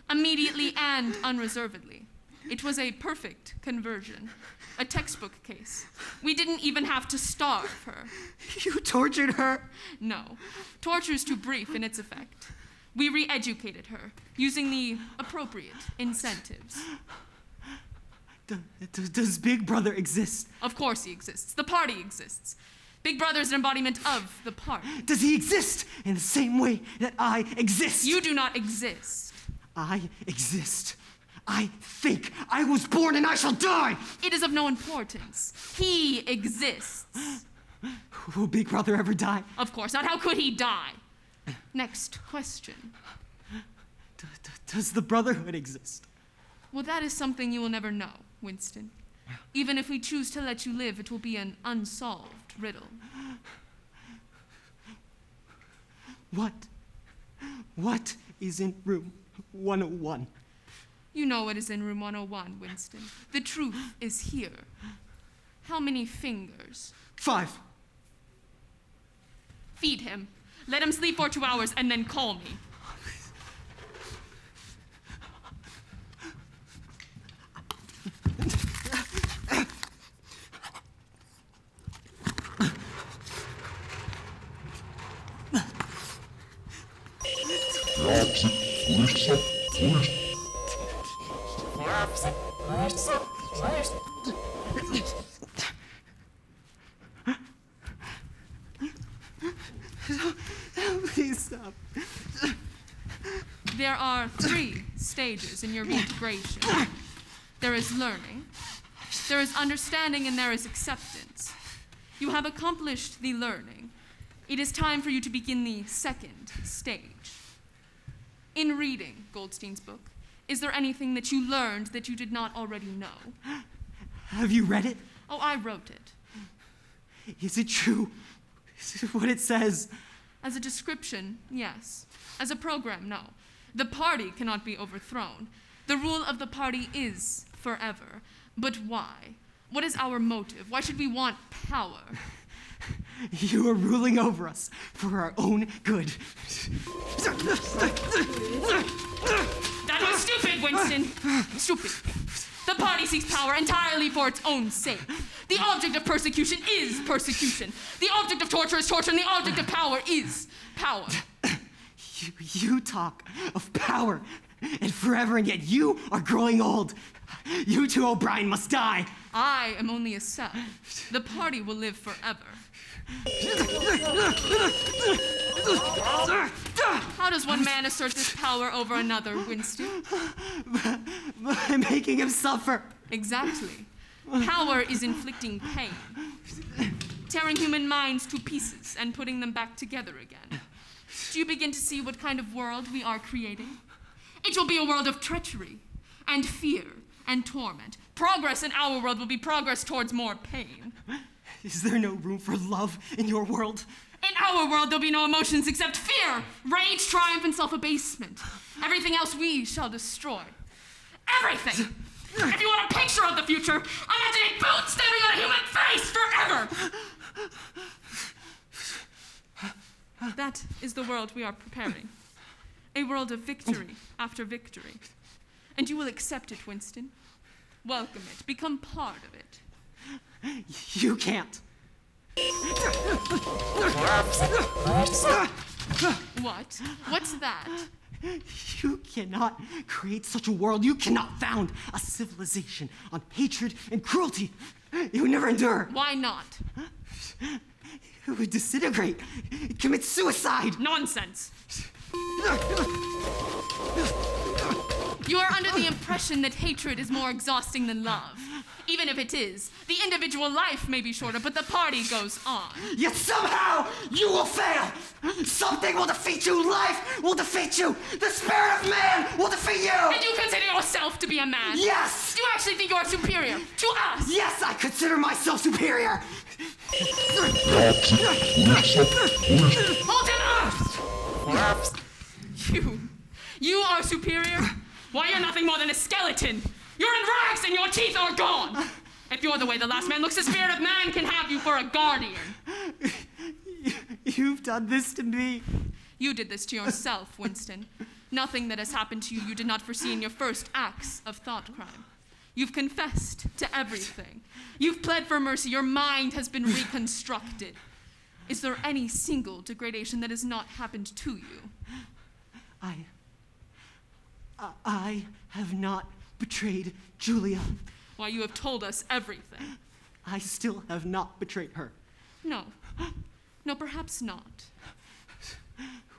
Immediately and unreservedly. It was a perfect conversion. A textbook case. We didn't even have to starve her. You tortured her? No. Torture's too brief in its effect. We re-educated her, using the appropriate incentives. Does Big Brother exist? Of course he exists. The party exists. Big Brother's an embodiment of the party. Does he exist in the same way that I exist? You do not exist. I exist. I think I was born and I shall die! It is of no importance. He exists. Will Big Brother ever die? Of course not. How could he die? Next question. Does the Brotherhood exist? Well, that is something you will never know, Winston. Even if we choose to let you live, it will be an unsolved riddle. What is in room 101? You know it is in room 101, Winston. The truth is here. How many fingers? 5. Feed him. Let him sleep for 2 hours and then call me. Please stop. There are 3 stages in your reintegration. There is learning, there is understanding, and there is acceptance. You have accomplished the learning. It is time for you to begin the 2nd stage. In reading Goldstein's book, is there anything that you learned that you did not already know? Have you read it? Oh, I wrote it. Is it true? Is it what it says? As a description, yes. As a program, no. The party cannot be overthrown. The rule of the party is forever. But why? What is our motive? Why should we want power? You are ruling over us for our own good. That was stupid, Winston. Stupid. The party seeks power entirely for its own sake. The object of persecution is persecution. The object of torture is torture, and the object of power is power. You talk of power and forever, and yet you are growing old. You too, O'Brien, must die. I am only a cell. The party will live forever. How does one man assert this power over another, Winston? By making him suffer. Exactly. Power is inflicting pain, tearing human minds to pieces and putting them back together again. Do you begin to see what kind of world we are creating? It will be a world of treachery and fear and torment. Progress in our world will be progress towards more pain. Is there no room for love in your world? In our world, there'll be no emotions except fear, rage, triumph, and self-abasement. Everything else we shall destroy. Everything! If you want a picture of the future, imagine a boot stabbing on a human face forever! That is the world we are preparing. A world of victory after victory. And you will accept it, Winston. Welcome it. Become part of it. You can't. What? What's that? You cannot create such a world. You cannot found a civilization on hatred and cruelty. It would never endure. Why not? It would disintegrate, commit suicide. Nonsense. You are under the impression that hatred is more exhausting than love. Even if it is, the individual life may be shorter, but the party goes on. Yet somehow you will fail. Something will defeat you. Life will defeat you. The spirit of man will defeat you. And you consider yourself to be a man? Yes. Do you actually think you are superior to us? Yes, I consider myself superior. Hold him up! You are superior? Why, you're nothing more than a skeleton. You're in rags and your teeth are gone. If you're the way the last man looks, the spirit of man can have you for a guardian. You've done this to me. You did this to yourself, Winston. Nothing that has happened to you you did not foresee in your first acts of thought crime. You've confessed to everything. You've pled for mercy. Your mind has been reconstructed. Is there any single degradation that has not happened to you? I have not betrayed Julia. Why, you have told us everything. I still have not betrayed her. No. No, perhaps not.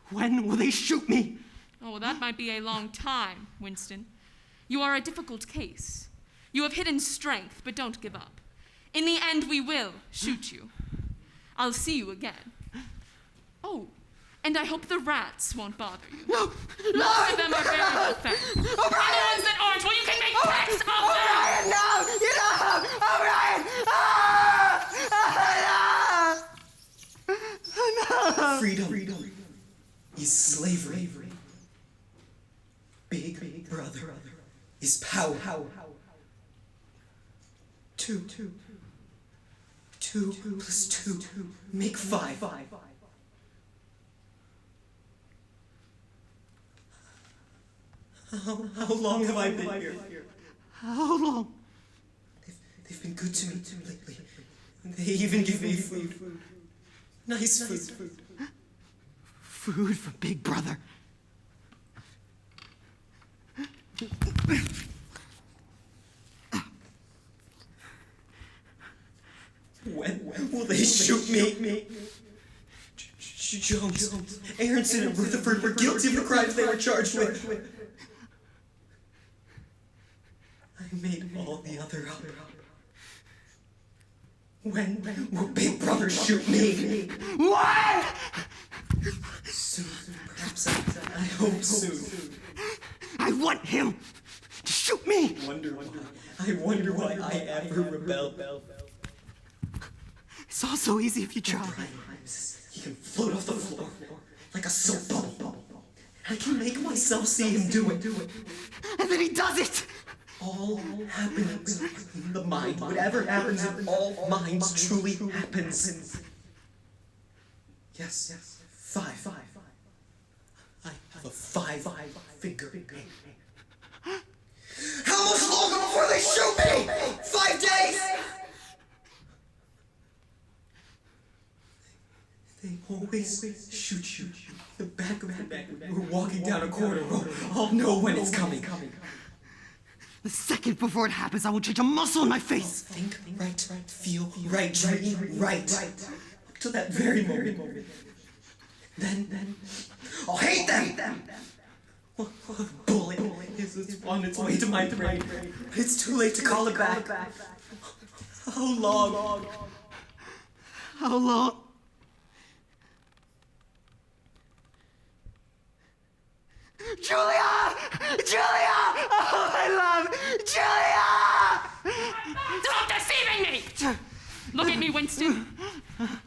When will they shoot me? Oh, well, that might be a long time, Winston. You are a difficult case. You have hidden strength, but don't give up. In the end, we will shoot you. I'll see you again. Oh, and I hope the rats won't bother you. No! Most of them are very well fed. O'Brien! The ones that aren't, well, you can make pets of them! O'Brien, no! Get up! O'Brien! No! Freedom is slavery. Big Brother is power. 2 plus 2 make 5. How long have I been here? How long? They've been good to me lately. They even give me food. Nice food. Food from Big Brother. When will they shoot me? Jones, Aronson, and Rutherford were guilty of the crimes they were charged with. I made all the other up. When will Big Brother shoot me? What? Soon, perhaps. I hope soon. I want him to shoot me. I wonder why I ever rebelled. It's all so easy if you try. He can float off the floor like a soap bubble. I can make myself see him do it. And then he does it. All happens in the mind. Whatever happens in all minds truly happens. Yes. 5. I have a 5-finger name. How much longer before they shoot me? 5 days? They always shoot you. The back of the neck. We're walking down a corridor. I'll know when it's coming. The second before it happens, I will change a muscle in my face. Think right, feel right, dream right. Up to that very moment. Then I'll hate them. A bullet is on its way to my brain. It's too late to call it back. How long? Julia! Oh, I love Julia! Stop deceiving me! Look at me, Winston.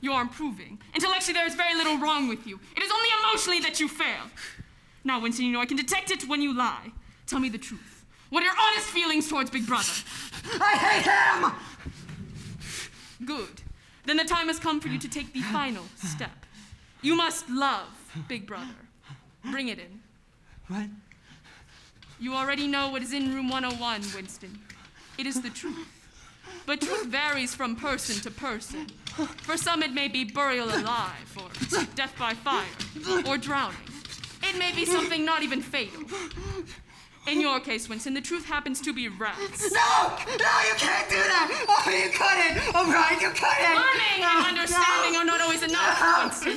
You are improving. Intellectually, there is very little wrong with you. It is only emotionally that you fail. Now, Winston, you know I can detect it when you lie. Tell me the truth. What are your honest feelings towards Big Brother? I hate him! Good. Then the time has come for you to take the final step. You must love Big Brother. Bring it in. What? You already know what is in room 101, Winston. It is the truth. But truth varies from person to person. For some, it may be burial alive, or death by fire, or drowning. It may be something not even fatal. In your case, Winston, the truth happens to be rats. No, you can't do that! Oh, you couldn't! Oh, Brian, you couldn't! Learning and understanding are not always enough, Winston.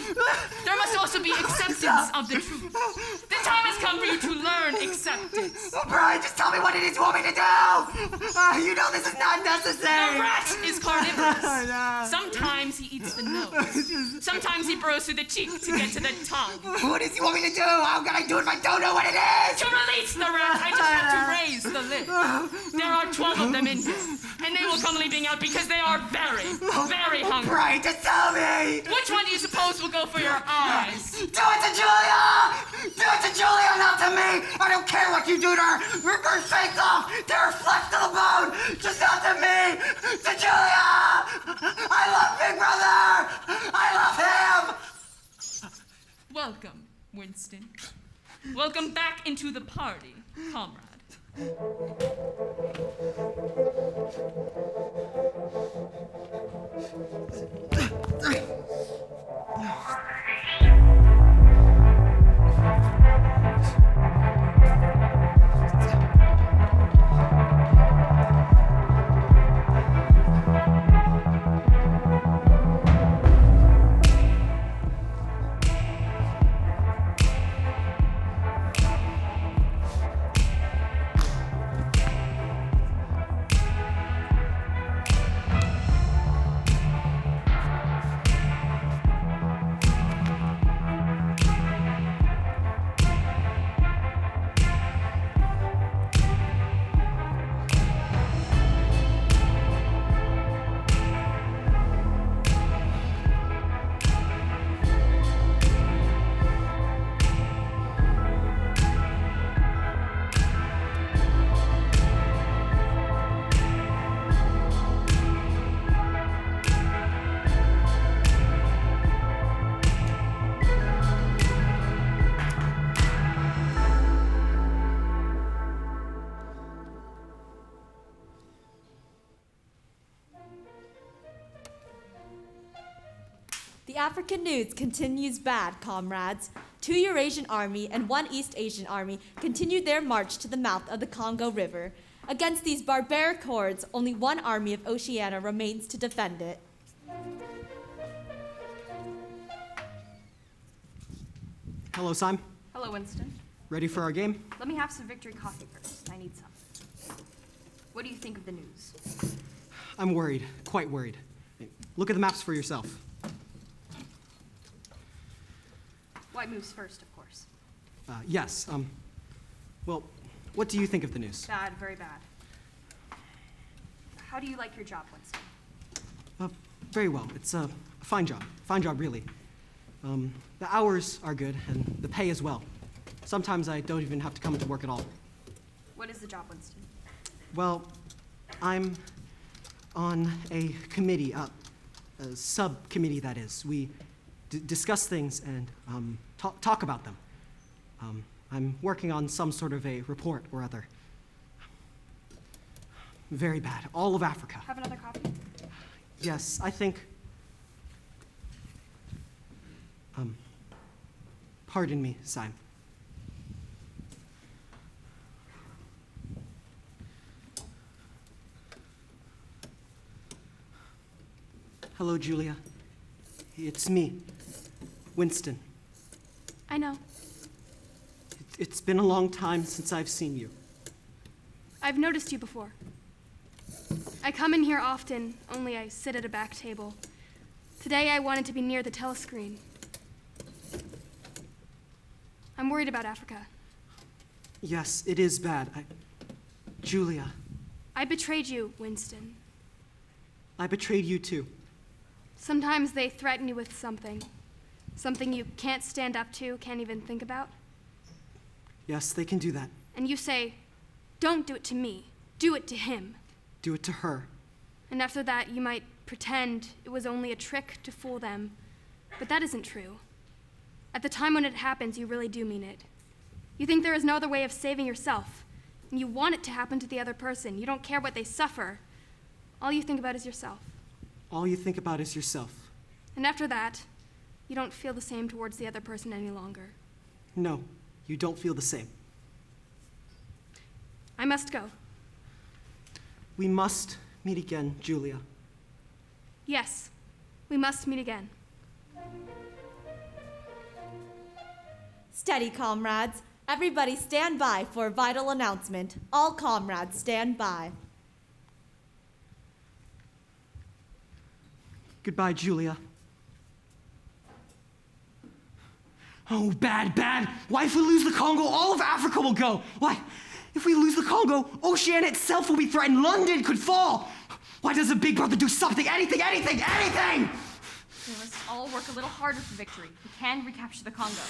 There must also be acceptance of the truth. The time has come for you to learn acceptance. Oh, Brian, just tell me what it is you want me to do! You know this is not necessary! The rat is carnivorous. Sometimes he eats the nose. Sometimes he burrows through the cheek to get to the tongue. What is you want me to do? How can I do it if I don't know what it is? To release the rat, I just have to raise the lid. There are 12 of them in here, and they will come leaping out because they are very, very hungry. Brian, just tell me! Which one do you suppose will go for your eyes? Do it to Julia! Do it to Julia, not to me! I don't care what you do to her! Rip her face off! Tear her flesh to the bone! Just not to me! To Julia! I love Big Brother! I love him! Welcome, Winston. Welcome back into the party, comrade. African news continues bad, comrades. 2 Eurasian army and 1 East Asian army continued their march to the mouth of the Congo River. Against these barbaric hordes, only 1 army of Oceania remains to defend it. Hello, Simon. Hello, Winston. Ready for our game? Let me have some victory coffee first. I need some. What do you think of the news? I'm worried, quite worried. Look at the maps for yourself. White moves first, of course. Yes, well, what do you think of the news? Bad, very bad. How do you like your job, Winston? Very well. It's a fine job, really. The hours are good, and the pay as well. Sometimes I don't even have to come into work at all. What is the job, Winston? Well, I'm on a committee, a subcommittee, that is. We discuss things and talk about them. I'm working on some sort of a report or other. Very bad. All of Africa. Have another coffee? Yes, I think. Pardon me, Simon. Hello, Julia. It's me, Winston. I know. It's been a long time since I've seen you. I've noticed you before. I come in here often, only I sit at a back table. Today I wanted to be near the telescreen. I'm worried about Africa. Yes, it is bad. Julia. I betrayed you, Winston. I betrayed you too. Sometimes they threaten you with something. Something you can't stand up to, can't even think about. Yes, they can do that. And you say, don't do it to me, do it to him. Do it to her. And after that, you might pretend it was only a trick to fool them. But that isn't true. At the time when it happens, you really do mean it. You think there is no other way of saving yourself. And you want it to happen to the other person. You don't care what they suffer. All you think about is yourself. All you think about is yourself. And after that, you don't feel the same towards the other person any longer. No, you don't feel the same. I must go. We must meet again, Julia. Yes, we must meet again. Steady, comrades. Everybody stand by for a vital announcement. All comrades stand by. Goodbye, Julia. Oh, bad, bad. Why, if we lose the Congo, all of Africa will go. Why, if we lose the Congo, Oceania itself will be threatened. London could fall. Why doesn't Big Brother do something? Anything! We must all work a little harder for victory. We can recapture the Congo.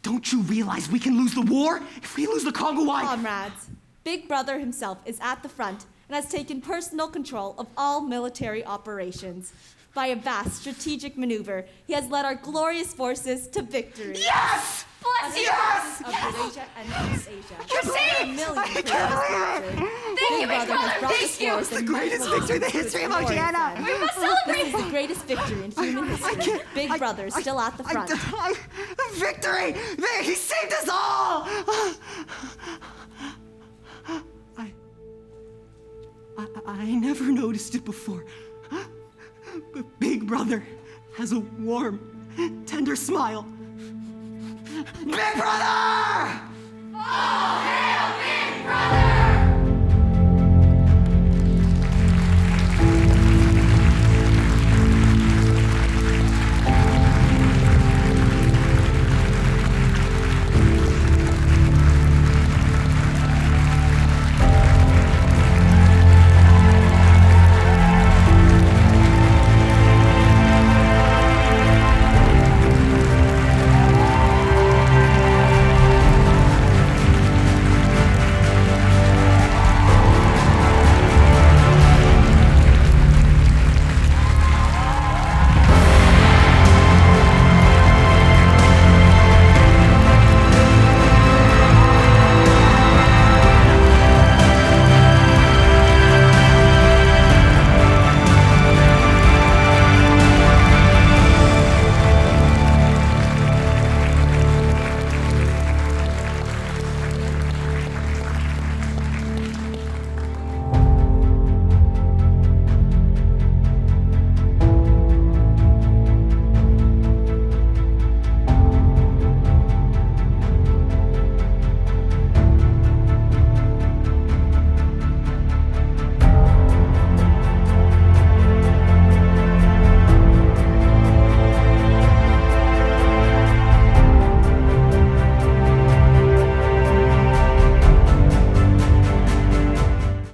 Don't you realize we can lose the war? If we lose the Congo, why? Comrades, Big Brother himself is at the front and has taken personal control of all military operations. By a vast strategic maneuver, he has led our glorious forces to victory. Yes! Bless you! Yes! Of Eurasia and East Asia. You're A million Big Brother has brought us forth the greatest victory in the history of Oceania. We must celebrate! This is the greatest victory in human history. Big Brother still at the front. Victory! He saved us all! I never noticed it before. But Big Brother has a warm, tender smile. Big Brother! Oh,